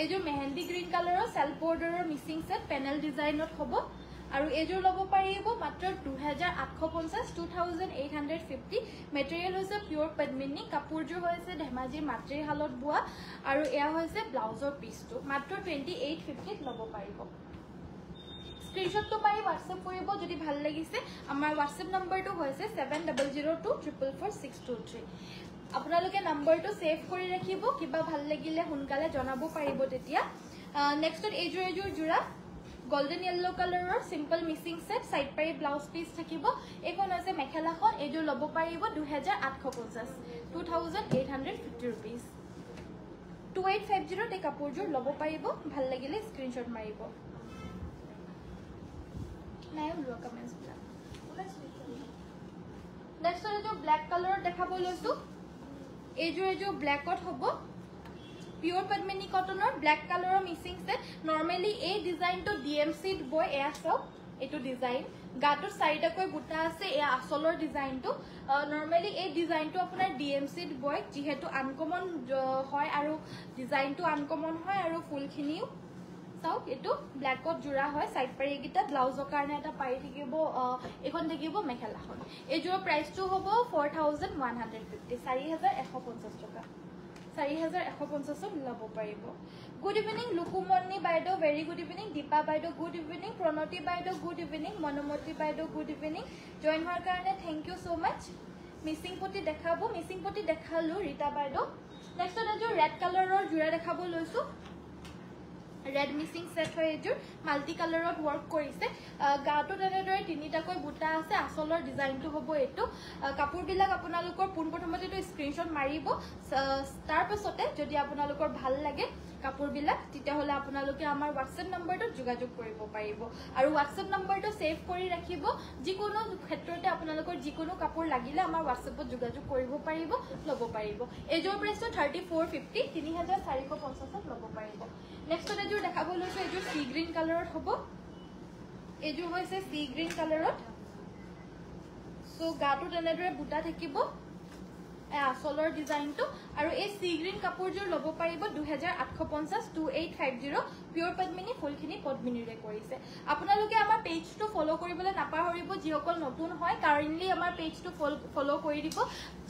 এজোৰ মেহেন্দি গ্ৰীণ কালাৰৰ সেলফ বৰ্ডাৰৰ মিসিং সেট পেনেল ডিজাইনত হ'ব আৰু এজোৰ ল'ব পাৰিব মাত্ৰ 2850 2850 মেটেৰিয়েল হৈছে পিওৰ পদ্মিনী কাপোৰজোৰ হৈছে ধেমাজিৰ মাতৃৰ হালত বোৱা আৰু এয়া হৈছে ব্লাউজৰ পিচটো মাত্ৰ 2850 ল'ব পাৰিব স্ক্ৰিনশ্বট তো মাৰি WhatsApp কৰিব যদি ভাল লাগিছে আমাৰ WhatsApp নম্বৰটো হৈছে 7002444623 আপোনালোকে নম্বৰটো সেভ কৰি ৰাখিব কিবা ভাল লাগিলে সোনকালে জনাব পাৰিব তেতিয়া নেক্সটত এজোৰ জোৰা গোল্ডেন ইয়েলো কালাৰৰ সিম্পল মিসিং সেট সাইড পাৰি ব্লাউজ পিস থাকিব এখন আছে মেখেলাখন এজোৰ ল'ব পাৰিব 2850 2850 rupees 2850 তে কাপোৰজোৰ ল'ব পাৰিব ভাল লাগিলে স্ক্ৰিনশ্বট মাৰিব নাই ওলোৱা কমেন্টছ বিলাক নেক্সট এজো ব্ল্যাক কালাৰৰ দেখাব লৈছো এজো ব্ল্যাকত হ'ব পিওৰ পদ্মিনী কটনৰ ব্ল্যাক কালাৰৰ মিসিং সেট নরমালি এই ডিজাইনটো ডিএমসি বয় এয়া সব এটো ডিজাইন গাটো সাইডকৈ বুটা আছে এয়া আসলৰ ডিজাইনটো নৰমালি এই ডিজাইনটো আপোনাৰ ডিএমসি বয় যেহেতু আনকমন হয় আৰু ডিজাইনটো আনকমন হয় আৰু ফুলখিনিও চাও এটো ব্ল্যাকত জোৰা হয় সাইড পাৰি গিটা ব্লাউজৰ কাৰণে এটা পাৰি থাকিব এখন থাকিব মেখেলাখন এজোৰ প্ৰাইসটো হ'ব 4150 4150 টকা 4150 ল'ব পাৰিব গুড ইভিনিং লুকুমনি বাইদো ভেৰি গুড ইভিনিং দীপা বাইদো গুড ইভিনিং প্ৰণতি বাইদো গুড ইভিনিং মনমতি বাইদো গুড ইভিনিং জয়েন হোৱাৰ কাৰণে thank you so much Mising পটি দেখাবো মিসিং পটি দেখালো ৰীতা বাইদো নেক্সট এজোৰ ৰেড কালাৰৰ জোৰা দেখাব লৈছো ৰেড মিসিং সেট হয় এজোৰ মাল্টি কালাৰত ওয়াৰ্ক কৰিছে গাটো তেনেদৰে তিনিটাকৈ বুটা আছে আসলৰ ডিজাইনটো হ'ব এটো কাপোৰ বিলাক আপোনালোকৰ পোন প্ৰথমতে তো স্ক্ৰিনশ্বট মাৰিব তাৰ পাছতে যদি আপোনালোকৰ ভাল লাগে কাপোৰ বিলাক তেতিয়া হলে আপোনালোকে আমাৰ WhatsApp নম্বৰটো যোগাযোগ কৰিব পাৰিব আৰু WhatsApp নম্বৰটো সেভ কৰি ৰাখিব যিকোনো ক্ষেত্ৰতে আপোনালোকৰ যিকোনো কাপোৰ লাগিলে আমাৰ WhatsAppত যোগাযোগ কৰিব পাৰিব ল'ব পাৰিব এজোৰ প্ৰাইসটো 3450 3450 ল'ব পাৰিব নেক্সট এজোৰ দেখাব লৈছো এজোৰ সি গ্ৰীণ কালাৰত হ'ব এজোৰ হৈছে সি গ্ৰীণ কালাৰত সো গাটো তেনেদৰে বুটা থাকিব আসলৰ ডিজাইনটো আৰু এই সি গ্ৰীণ কাপোৰজোৰ ল'ব পাৰিব 2850 2850 পিওৰ পদ্মিনী ফুলখিনি পদ্মিনীৰে কৰিছে আপোনালোকে আমাৰ পেজটো ফলো কৰিবলৈ নাপাহৰিব যিসকল নতুন হয় কাৰেন্টলি আমাৰ পেজটো ফলো কৰি দিব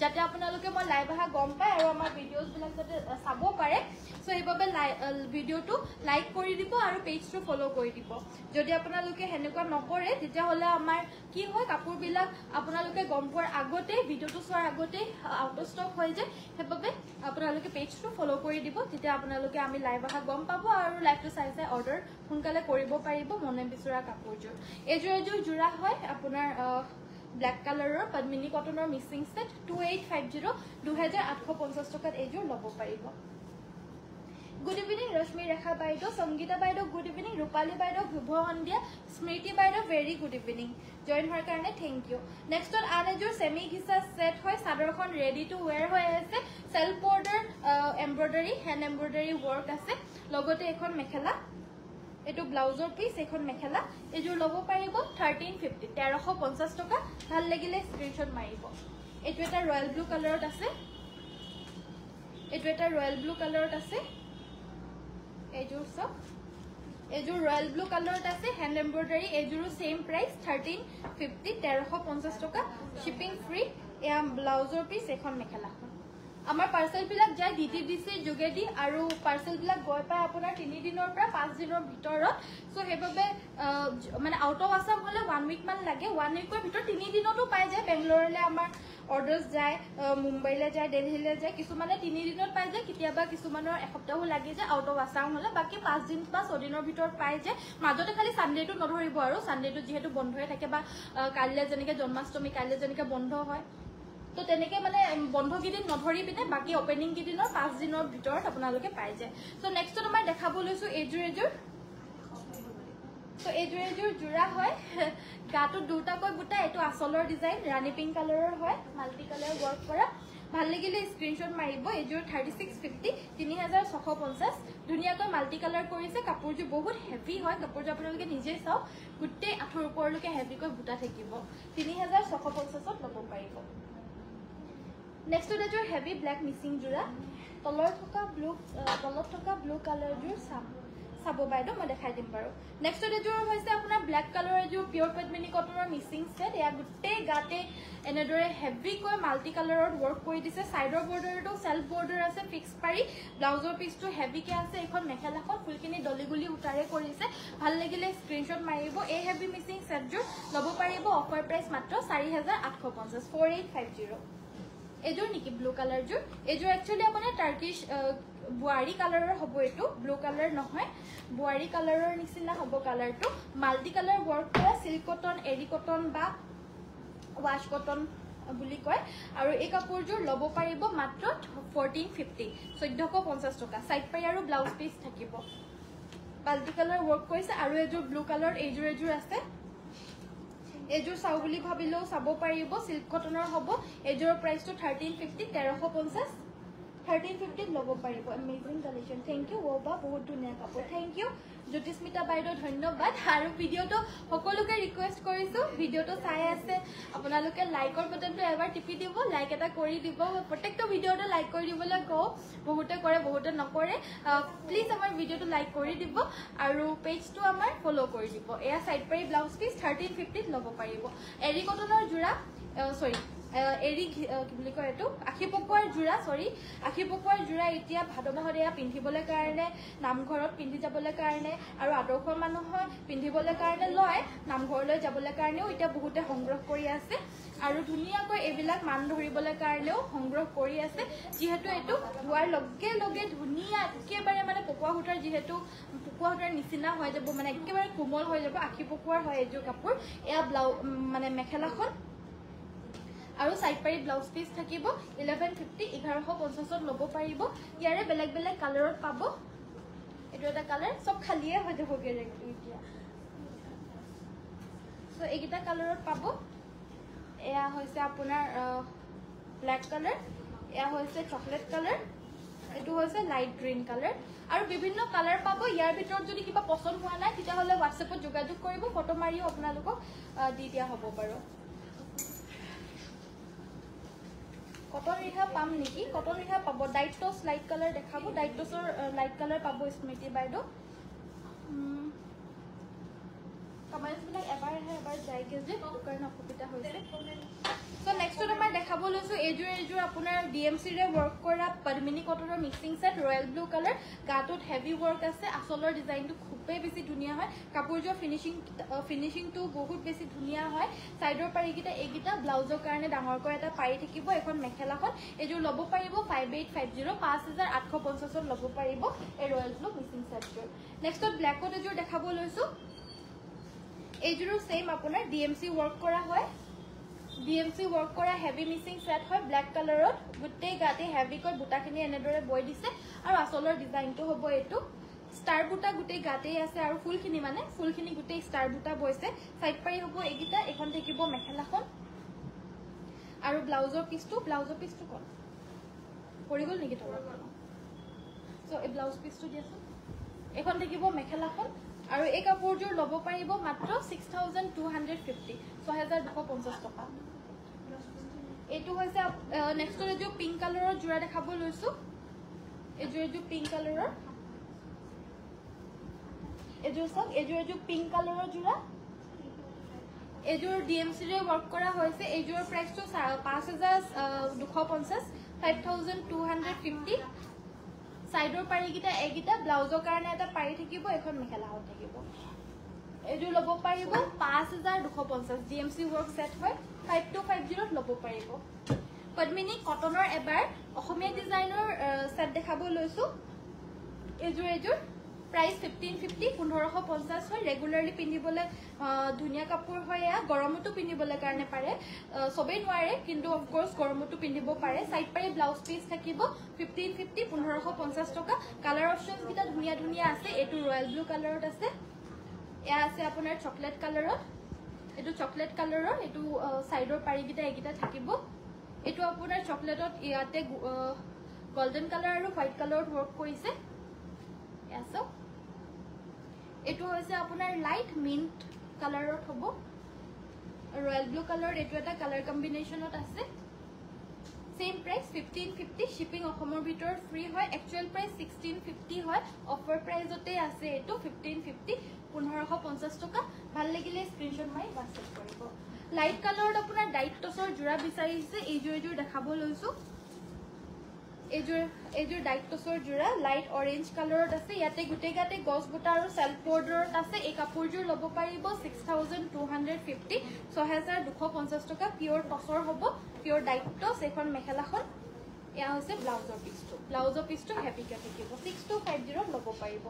যাতে আপোনালোকে মই লাইভ আহা গম পায় আৰু আমাৰ ভিডিওজ বিলাক যাতে চাব পাৰে সো এইভাবে ভিডিওটো লাইক কৰি দিব আৰু পেজটো ফলো কৰি দিব যদি আপোনালোকে হেনেকুৱা নকৰে তেতিয়া হলে আমাৰ কি হয় কাপোৰ বিলাক আপোনালোকে গম পোৱাৰ আগতে ভিডিওটো চোৱাৰ আগতে আউট অফ স্টক হৈ যায় হেবাবে আপোনালোকে পেজটো ফলো কৰি দিব তেতিয়া আপোনালোকে আমি লাইভ আহা গম পাব আৰু লাইভটো চাই অৰ্ডাৰ সোনকালে কৰিব পাৰিব মনে বিচৰা কাপোৰজোৰ এজোৰ জোৰা হয় আপোনাৰ ব্ল্যাক কালাৰৰ পদ্মিনী কটনৰ মিসিং সেট 2850 2850 টকাত এজোৰ ল'ব পাৰিব গুড ইভিনিং ৰশ্মি ৰেখা বাইদো সংগীতা বাইদো গুড ইভিনিং ৰূপালী বাইদো শুভ সন্ধিয়া স্মৃতি বাইদো ভেৰি গুড ইভিনিং জয়েন হোৱাৰ কাৰণে থ্যাংক ইউ নেক্সট আন এজোৰ সেমি ঘিচা সেট হয় সাদৰখন ৰেডি টু ওয়্যাৰ হৈ আছে self border embroidery hand embroidery work আছে লগতে এখন মেখেলা এটো ব্লাউজৰ পিস এখন মেখেলা এজোৰ ল'ব পাৰিব 1350 1350 টকা ভাল লাগিলে স্ক্ৰিনশ্বট মাৰিব এটো এটা ৰয়্যাল ব্লু কালাৰত আছে এটো এটা ৰয়্যাল ব্লু কালাৰত আছে এজোৰ সব এজোৰ ৰয়্যাল ব্লু কালাৰত আছে হ্যান্ড এমব্ৰয়ডাৰী এজোৰো সেম প্ৰাইস 1350 1350 টকা শিপিং ফ্ৰী এয়া ব্লাউজৰ পিস এখন মেখেলা আমাৰ পাৰ্সেল বিলাক যায় ডিটিডিসি যোগেদি আৰু পাৰ্সেল বিলাক গৈ পায় আপোনাৰ 3 দিনৰ পৰা 5 দিনৰ ভিতৰত সো হেবাবে মানে আউট অফ আসাম হলে 1 উইক মান লাগে 1 উইকৰ ভিতৰত 3 দিনতো পাই যায় বেংগলৰলে আমাৰ অৰ্ডাৰস যায় মুম্বাইলে যায় দিল্লীলে যায় কিছুমানে 3 দিনত পাই যায় কিতিয়াবা কিছুমানৰ এসপ্তাহ লাগি যায় আউট অফ আসাম হলে বাকি 5 দিন বা 6 দিনৰ ভিতৰত পাই যায় মাজতে খালি সানডেটো নধৰিব আৰু সানডেটো যেহেতু বন্ধ হৈ থাকে বা কাইলে জেনেকে জন্মাষ্টমী কাইলে জেনেকে বন্ধ হয় তো তেনেকে মানে বন্ধ কিদিন নধৰি বিনে বাকি ওপেনিং কিদিনৰ 5 দিনৰ ভিতৰত আপোনালোকে পাই যায় সো নেক্সট তোমাৰ দেখাব লৈছো এজোৰ তো এজোৰ জোৰা হয় গাটো দুটাকৈ বুটা এটো আসলৰ ডিজাইন ৰাণী পিংক কালাৰৰ হয় মাল্টি কালাৰ ওয়াৰ্ক কৰা ভাল লাগিলে স্ক্ৰিনশ্বট মাৰিব এজোৰ 3650 3650 ধুনিয়াকৈ মাল্টি কালাৰ কৰিছে কাপোৰজোৰ বহুত হেভি হয় কাপোৰজোৰ আপোনালোকে নিজে চাও গুটে আঠৰ ওপৰলৈকে হেভিকৈ বুটা থাকিব 3650 ত ল'ব পাৰিব নেক্সট এযোৰ হেভি ব্লেক মিচিং যোৰা তলত থকা ব্লু কালাৰযোৰ চাব বাইদেউ মই দেখাই দিম বাৰু নেক্সট এযোৰ হৈছে আপোনাৰ ব্লেক কালাৰ এযোৰ পিয়ৰ পদ্মিনী কটনৰ মিচিং সেট এয়া গোটেই গাতে এনেদৰে হেভিকৈ মাল্টি কালাৰত ৱৰ্ক কৰি দিছে সাইডৰ বৰ্ডাৰটো সেলফ বৰ্ডাৰ আছে ফিক্স পাৰি ব্লাউজৰ পিছটো হেভিকে আছে এখন মেখেলাখন ফুলখিনি দলিগুলি উতাৰে কৰিছে ভাল লাগিলে স্ক্ৰিনশ্বট মাৰিব এই হেভি মিচিং সেটযোৰ ল'ব পাৰিব অফাৰ প্ৰাইস মাত্ৰ 4850 4850 এযোৰ নেকি ব্লু কালাৰযোৰ এযোৰ একচুয়ালি আপোনাৰ টাৰ্কিশ বুৱাৰী কালাৰৰ হ'ব এটো ব্লু কালাৰ নহয় বুৱাৰী কালাৰৰ নিচিনা হ'ব কালাৰটো মাল্টি কালাৰ ৱৰ্ক কৰা সিল্ক কটন এৰি কটন বা ওয়াশ কটন বুলি কয় আৰু এই কাপোৰযোৰ ল'ব পাৰিব মাত্ৰ 1450 1450 টকা সাইড পাই আৰু ব্লাউজ পিস থাকিব মাল্টি কালাৰ ৱৰ্ক কৰিছে আৰু এযোৰ ব্লু কালাৰ এযোৰ আছে এযোৰ চাও বুলি ভাবিলেও চাব পাৰিব সিল্ক কটনৰ হ'ব এযোৰৰ প্ৰাইসটো 1350 1350 1350 ল'ব পাৰিব এমেজিং কালেকশন থ্যাংক ইউ ওবা বহুত ধুনীয়া কাপোৰ থ্যাংক ইউ জ্যোতিস্মিতা বাইদেউ ধন্যবাদ আৰু ভিডিওটো সকলোকে ৰিকুৱেষ্ট কৰিছো ভিডিওটো চাই আছে আপোনালোকে লাইকৰ বাটনটো এবাৰ টিপি দিব লাইক এটা কৰি দিব প্ৰত্যেকটো ভিডিওটো লাইক কৰি দিবলৈ কও বহুতে কৰে বহুতে নকৰে প্লিজ আমাৰ ভিডিওটো লাইক কৰি দিব আৰু পেজটো আমাৰ ফলো কৰি দিব এয়া সাইড পাৰি ব্লাউজ পিস 1350 ল'ব পাৰিব এৰি কটনৰ জোৰা সৰি এৰি কি বুলি কয় এটো আখি পকুৱাৰ জোৰা সৰি আখি পকুৱাৰ জোৰা এতিয়া ভাদ মাহত এয়া পিন্ধিবলৈ কাৰণে নামঘৰত পিন্ধি যাবলৈ কাৰণে আৰু আদৰ্শ মানুহৰ পিন্ধিবলৈ কাৰণে লয় নামঘৰলৈ যাবলৈ কাৰণেও এতিয়া বহুতে সংগ্ৰহ কৰি আছে আৰু ধুনীয়াকৈ এইবিলাক মান ধৰিবলৈ কাৰণেও সংগ্ৰহ কৰি আছে যিহেতু এটো ধোৱাৰ লগে লগে ধুনীয়া একেবাৰে মানে পকুৱা সূতাৰ যিহেতু পকুৱা সূতাৰ নিচিনা হৈ যাব মানে একেবাৰে কোমল হৈ যাব আখি পকুৱাৰ হয় এযোৰ কাপোৰ এয়া মানে মেখেলাখন আৰু সাইড পাৰি ব্লাউজ পিস থাকিব 1150 1150 ল'ব পাৰিব ইয়াৰে বেলেগ বেলেগ কালাৰত পাব এটো এটা কালাৰ সব খালিয়ে হৈ যাবগে ৰেগটো এতিয়া সো এইটা কালাৰত পাব এয়া হৈছে আপোনাৰ ব্ল্যাক কালাৰ এয়া হৈছে চকলেট কালাৰ এটো হৈছে লাইট গ্ৰীন কালাৰ আৰু বিভিন্ন কালাৰ পাব ইয়াৰ ভিতৰত যদি কিবা পছন্দ হোৱা নাই তেতিয়া হলে WhatsAppত যোগাযোগ কৰিব ফটো মাৰিও আপোনালোকক দি দিয়া হ'ব বাৰু কটন ৰিহা পাম নেকি কটন ৰিহা পাব ডাইটস লাইট কালাৰ দেখাব ডাইটসৰ লাইট কালাৰ পাব স্মৃতি বাইদেউ কমেন্টস বিলাক এবাৰ যায়গে যে কাৰণ অসুবিধা হৈছে সো নেক্সট আমাৰ দেখাব লৈছো এযোৰ আপোনাৰ ডিএমসি ৰে ৱৰ্ক কৰা পদ্মিনী কটনৰ mixing set royal blue colour গাটোত হেভি ৱৰ্ক আছে আসলৰ ডিজাইনটো খুবেই বেছি ধুনীয়া হয় কাপোৰযোৰ ফিনিশিংটো বহুত বেছি ধুনীয়া হয় সাইডৰ পাৰিকিটা এইকিটা ব্লাউজৰ কাৰণে ডাঙৰকৈ এটা পাৰি থাকিব এখন মেখেলাখন এযোৰ ল'ব পাৰিব 5850 5850 ল'ব পাৰিব এই ৰয়্যাল ব্লু মিক্সিং সেটযোৰ নেক্সট ব্ল্যাকত এযোৰ দেখাব লৈছো এযোৰো সেম আপোনাৰ ডিএমসি ৱৰ্ক কৰা হয় ডিএমসি ৱৰ্ক কৰা হেভি মিক্সিং সেট হয় ব্ল্যাক কালাৰত গুটেই গাতে হেভিকৈ বুটাখিনি এনেদৰে বৈ দিছে আৰু আসলৰ ডিজাইনটো হ'ব এটো স্টাৰ বুটা গুটেই গাতে আছে আৰু ফুলখিনি গুটেই স্টাৰ বুটা বৈছে সাইড পাৰি হ'ব এইকিটা এখন থাকিব মেখেলাখন আৰু ব্লাউজৰ পিসটো কোন পৰি গল নেকি তলত সো এই ব্লাউজ পিসটো দিয়াছো এখন থাকিব মেখেলাখন আৰু এই কাপোৰযোৰ ল'ব পাৰিব মাত্ৰ 6250 6250 টকা এটো হৈছে নেক্সট এযোৰ পিংক কালাৰৰ জোৰা দেখাব লৈছো এযোৰ পিংক কালাৰৰ এযোৰ পিংক কালাৰৰ জোৰা এযোৰ ডিএমসি ৰে ৱৰ্ক কৰা হৈছে এযোৰ প্ৰাইসটো 5250 5250 সাইডৰ পাৰিকিটা এইকিটা ব্লাউজৰ কাৰণে এটা পাৰি থাকিব এখন মেখেলাখন থাকিব এযোৰ ল'ব পাৰিব 5250 ডিএমসি ৱৰ্ক সেট হয় 5250 ল'ব পাৰিব পদ্মিনী কটনৰ এবাৰ অসমীয়া ডিজাইনৰ সেট দেখাব লৈছো এযোৰ প্ৰাইস 1550 1550 হয় ৰেগুলাৰলি পিন্ধিবলৈ ধুনীয়া কাপোৰ হয় এয়া গৰমতো পিন্ধিবলৈ কাৰণে পাৰে সবেই নোৱাৰে কিন্তু অফ কোৰ্স গৰমতো পিন্ধিব পাৰে সাইড পাৰি ব্লাউজ পিস থাকিব 1550 1550 টকা কালাৰ অপচনস কিটা ধুনীয়া আছে এটো ৰয়্যাল ব্লু কালাৰত আছে এয়া আছে আপোনাৰ চকলেট কালাৰত এটো চকলেট কালাৰৰ এটো সাইডৰ পাৰি কিটা এইকিটা থাকিব এটো আপোনাৰ চকলেটত ইয়াতে গোল্ডেন কালাৰ আৰু হোৱাইট কালাৰত ৱৰ্ক কৰিছে এসো এটো হৈছে আপোনাৰ লাইট মিন্ট কালাৰত হ'ব ৰয়্যাল ব্লু কালাৰ এটো এটা কালাৰ কম্বিনেশনত আছে Same price 1550 shipping অসমৰ ভিতৰত ফ্ৰী হয় actual price 1650 হয় offer price ওতে আছে এটো 1550 1550 টকা ভাল লাগিলে স্ক্ৰিনশ্বট মাৰি WhatsApp কৰিব লাইট কালাৰত আপোনাৰ ডাইট টছৰ জোৰা বিচাৰিছে এইজোৰ দেখাব লৈছো এইজোৰ ডাইট টছৰ জোৰা লাইট অৰেঞ্জ কালাৰত আছে ইয়াতে গুটেগাতে গছ বুটা আৰু সেলফ বৰ্ডাৰত আছে এই কাপোৰজোৰ ল'ব পাৰিব 6250 6250 টকা পিওৰ টছৰ হ'ব পিওৰ ডাইট টছ এখন মেখেলাখন এয়া হৈছে ব্লাউজৰ পিছটো হেভিকে থাকিব 6250 ল'ব পাৰিব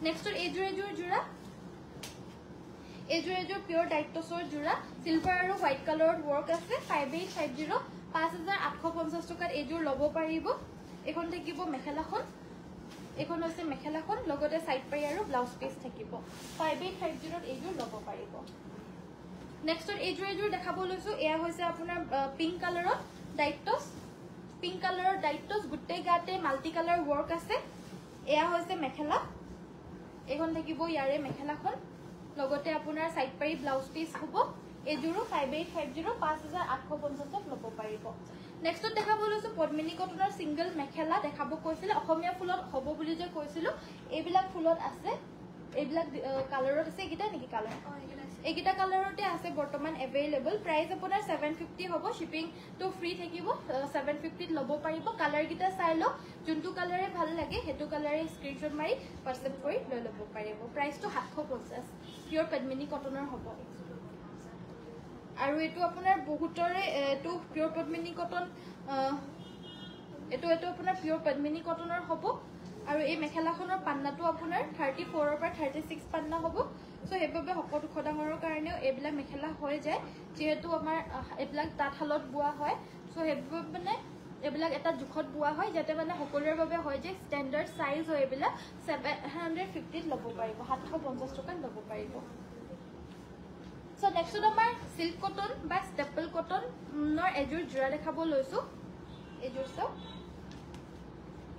নেক্সট এইজোৰ জোৰা এইজোৰ পিওৰ ডাইট টছৰ জোৰা সিলভাৰ আৰু হোৱাইট কালাৰত ৱৰ্ক আছে 5850 5850 টকাত এইজোৰ ল'ব পাৰিব এখন থাকিব মেখেলাখন এখন হৈছে মেখেলাখন লগতে সাইড পাই আৰু ব্লাউজ পিস থাকিব 5850 ত এইজোৰ ল'ব পাৰিব নেক্সট এইজোৰ দেখাব লৈছো এয়া হৈছে আপোনাৰ পিংক কালাৰত ডাইট টছ গুটে গাতে মাল্টি কালাৰ ৱৰ্ক আছে এয়া হৈছে মেখেলা এখন থাকিব ইয়াৰে মেখেলাখন লগতে আপোনাৰ সাইড পাই ব্লাউজ পিস হ'ব এজোৰো 5850 5850 ল'ব পাৰিব নেক্সট দেখাব লৈছো পদ্মিনী কটনৰ সিঙ্গল মেখেলা দেখাব কৈছিল অসমীয়া ফুলত হ'ব বুলি যে কৈছিল এইবিলাক ফুলত আছে এইবিলাক কালাৰত আছে কিটা নেকি কালাৰ এইকিটা কালাৰতে আছে বৰ্তমান अवेलेबल প্ৰাইস আপোনাৰ 750 হ'ব শিপিং তো ফ্ৰী থাকিব 750 ত ল'ব পাৰিব কালাৰ কিটা চাই ল যোনটো কালাৰে ভাল লাগে হেতু কালাৰে স্ক্ৰিনশ্বট মাৰি WhatsApp কৰি লৈ ল'ব পাৰিব প্ৰাইসটো 750 পিওৰ পদ্মিনী কটনৰ হ'ব আৰু এটো আপোনাৰ বহুতৰে এটো পিওৰ পদ্মিনী কটন এটো আপোনাৰ পিওৰ পদ্মিনী কটনৰ হ'ব আৰু এই মেখেলাখনৰ পান্নাটো আপোনাৰ 34 ৰ পৰা 36 পান্না হ'ব সো হেববে হকটো খদাঙৰ কাৰণেও এবিলা মেখেলা হৈ যায় যেহেতু আমাৰ এবিলা তাঁতশালত বোৱা হয় সো হেববে মানে এবিলাক এটা জুখত বোৱা হয় যাতে মানে সকলোৰ বাবে হয় যে ষ্টেণ্ডাৰ্ড সাইজ হয় এবিলা 750 ল'ব পাৰিব 750 টকা ল'ব পাৰিব So next to আমাৰ silk cotton বা staple cotton নৰ এজোৰ জোৰা দেখাব লৈছো এজোৰ সব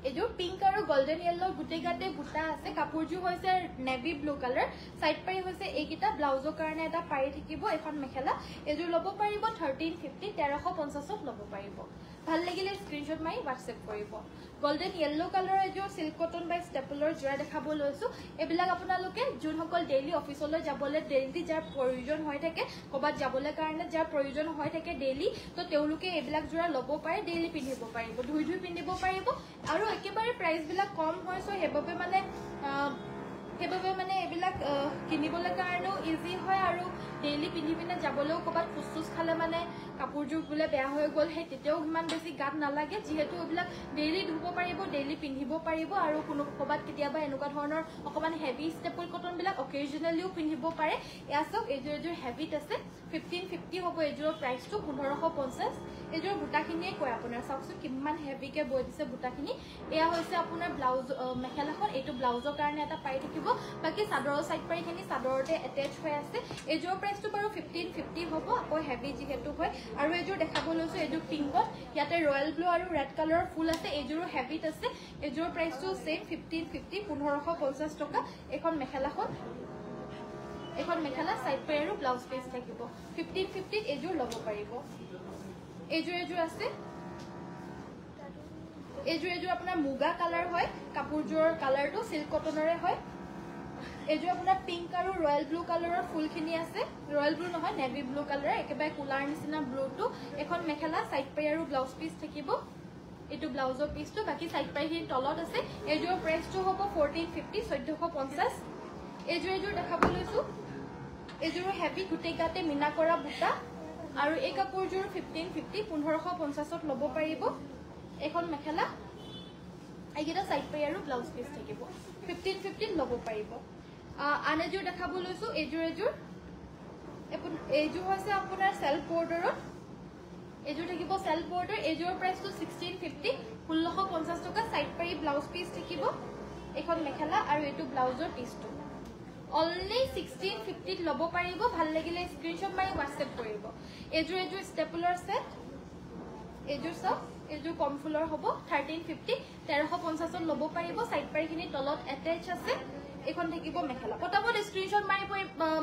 এজোৰ পিংক আৰু গোল্ডেন ইয়েলো গুটেগাতে বুটা আছে কাপোৰজোৰ হৈছে নেভি ব্লু কালাৰ সাইড পাৰি হৈছে এইকিটা ব্লাউজৰ কাৰণে এটা পাৰি থাকিব এখন মেখেলা এজোৰ ল'ব পাৰিব 1350 1350 ল'ব পাৰিব ভাল লাগিলে স্ক্ৰিনশ্বট মাৰি WhatsApp কৰিব গোল্ডেন ইয়েলো কালাৰ এজোৰ silk cotton বা staple জোৰা দেখাব লৈছো এবিলাক আপোনালোকে যোন সকল ডেইলি অফিচলৈ যাবলে ডেইলি যাৰ প্ৰয়োজন হৈ থাকে কবাত যাবলে কাৰণে যাৰ প্ৰয়োজন হৈ থাকে ডেইলি তো তেওঁলোকে এবিলাক জোৰা ল'ব পাৰে ডেইলি পিন্ধিব পাৰিব ধুই পিন্ধিব পাৰিব আৰু একেবাৰে প্ৰাইস বিলাক কম হয় সো হেববে মানে এবিলাক কিনিবলৈ কাৰণেও ইজি হয় আৰু ডেইলি পিন্ধি পিনে যাবলেও কবাত ফুসফুস খালে মানে কাপোৰজোৰ গুলে বেয়া হৈ গল হে তেতেও ইমান বেছি গাত নালাগে যেহেতু এবিলাক ডেইলি ধুব পাৰিব ডেইলি পিন্ধিব পাৰিব আৰু কোনো কবাত কেতিয়াবা এনেকুৱা ধৰণৰ অকমান হেভি স্টেপল কটন বিলাক অকেজনালিও পিন্ধিব পাৰে এয়া সব এজোৰ হেভিত আছে 1550 হ'ব এজোৰ প্ৰাইসটো 1550 এজোৰ বুটাখিনিয়ে কয় আপোনাৰ চাওকছো কিমান হেভিকে বৈ দিছে বুটাখিনি এয়া হৈছে আপোনাৰ ব্লাউজ মেখেলাখন এটো ব্লাউজৰ কাৰণে এটা পাই থাকিব বাকি সাদৰৰ সাইড পাৰিখিনি সাদৰতে এটাচ হৈ আছে এজোৰ প্ৰাইসটো বাৰু 1550 হ'ব আকৌ হেভি যেহেতু হয় আৰু এজোৰ দেখাব লৈছো এজোৰ পিংকত ইয়াতে ৰয়্যাল ব্লু আৰু ৰেড কালাৰৰ ফুল আছে এজোৰ হেভিত আছে এজোৰ প্ৰাইসটো সেম 1550 1550 টকা এখন মেখেলা সাইড পাৰি আৰু ব্লাউজ পিস থাকিব 1550 এজোৰ ল'ব পাৰিব এজোৰ আছে এজোৰ আপোনাৰ মুগা কালাৰ হয় কাপোৰজোৰ কালাৰটো সিল্ক কটনৰে হয় এজোৰ আপোনাৰ পিংক আৰু ৰয়্যাল ব্লু কালাৰৰ ফুলখিনি আছে ৰয়্যাল ব্লু নহয় নেভি ব্লু কালাৰ একেবাৰে কুলাৰ নিচিনা ব্লুটো এখন মেখেলা সাইড পাই আৰু ব্লাউজ পিস থাকিব এটো ব্লাউজৰ পিসটো বাকি সাইড পাইখিনি তলত আছে এজোৰ প্ৰাইসটো হ'ব 1450 1450 এজোৰ দেখাব লৈছো এজোৰ হেভি গুটেগাতে মিনা কৰা বুটা আৰু এই কাপোৰজোৰ 1550 1550 ল'ব পাৰিব এখন মেখেলা এইকিটা সাইড পাই আৰু ব্লাউজ পিস থাকিব 1550 ল'ব পাৰিব আনেজোৰ দেখাব লৈছো এজোৰ হৈছে আপোনাৰ সেলফ বৰ্ডাৰত এজোৰ থাকিব সেলফ বৰ্ডাৰ এজোৰ প্ৰাইসটো 1650 1650 টকা সাইড পাৰি ব্লাউজ পিস থাকিব এখন মেখেলা আৰু এটো ব্লাউজৰ পিসটো only 1650 ল'ব পাৰিব ভাল লাগিলে স্ক্ৰিনশ্বট মাৰি WhatsApp কৰিব এজোৰ স্টেপলাৰ সেট এজোৰ কম ফুলৰ হ'ব 1350 1350 ল'ব পাৰিব সাইড পাৰিখিনি তলত এটাচ আছে এইখন থাকিব মেখেলা পটাপট স্ক্ৰীনশ্বট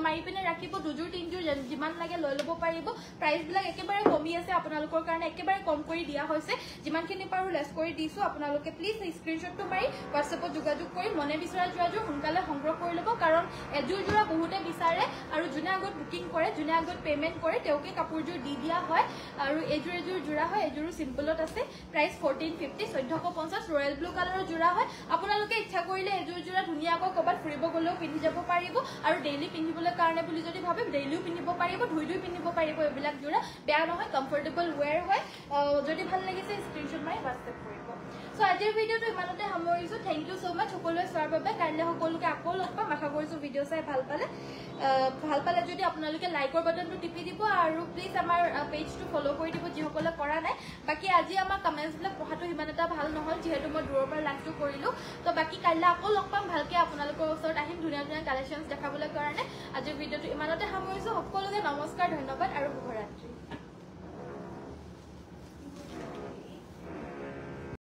মাৰি পিনে ৰাখিব দুযোৰ তিনযোৰ যিমান লাগে লৈ ল'ব পাৰিব প্ৰাইচবিলাক একেবাৰে কমি আছে আপোনালোকৰ কাৰণে একেবাৰে কম কৰি দিয়া হৈছে যিমানখিনি পাৰো লেছ কৰি দিছো আপোনালোকে প্লিজ স্ক্ৰীনশ্বটটো মাৰি হোৱাটছএপত যোগাযোগ কৰি মনে বিচৰা যোৰাযোৰ সোনকালে সংগ্ৰহ কৰি ল'ব কাৰণ এযোৰ যোৰা বহুতে বিচাৰে আৰু যোনে আগত বুকিং কৰে যোনে আগত পেমেণ্ট কৰে তেওঁকে কাপোৰযোৰ দি দিয়া হয় আৰু এযোৰ যোৰা হয় এযোৰো চিম্পলত আছে প্ৰাইচ 1450 1450 ৰয়েল ব্লু কালাৰৰ যোৰা হয় আপোনালোকে ইচ্ছা কৰিলে এযোৰ যোৰা ধুনীয়াকৈ ক'ৰবাত ফুৰিব গ'লেও পিন্ধি যাব পাৰিব আৰু ডেইলি পিন্ধিবলৈ কাৰণে বুলি যদি ভাবে ডেইলিও পিন্ধিব পাৰিব ধুই পিন্ধিব পাৰিব এইবিলাক যোৰা বেয়া নহয় কমফৰ্টেবল ৱেৰ হয় যদি ভাল লাগিছে স্ক্ৰীনশ্বট মাৰি হোৱাটছএপ কৰিব সো আজিৰ ভিডিঅ'টো ইমানতে সামৰিছো থেংক ইউ সো মাচ সকলোৱে চোৱাৰ বাবে কাইলৈ সকলোকে আকৌ লগ পাম আশা কৰিছো ভিডিঅ' চাই ভাল পালে যদি আপোনালোকে লাইকৰ বাটনটো টিপি দিব আৰু প্লিজ আমাৰ পেজটো ফ'ল' কৰি দিব যিসকলে কৰা নাই বাকী আজি আমাৰ কমেণ্টছবিলাক পঢ়াটো সিমান এটা ভাল নহ'ল যিহেতু মই দূৰৰ পৰা লাইভটো কৰিলোঁ তো বাকী কাইলৈ আকৌ লগ পাম ভালকৈ আপোনালোকৰ ওচৰত আহিম ধুনীয়া ধুনীয়া কালেকশ্যনছ দেখাবলৈ কাৰণে আজিৰ ভিডিঅ'টো ইমানতে সামৰিছোঁ সকলোকে নমস্কাৰ ধন্যবাদ আৰু শুভৰাত্ৰি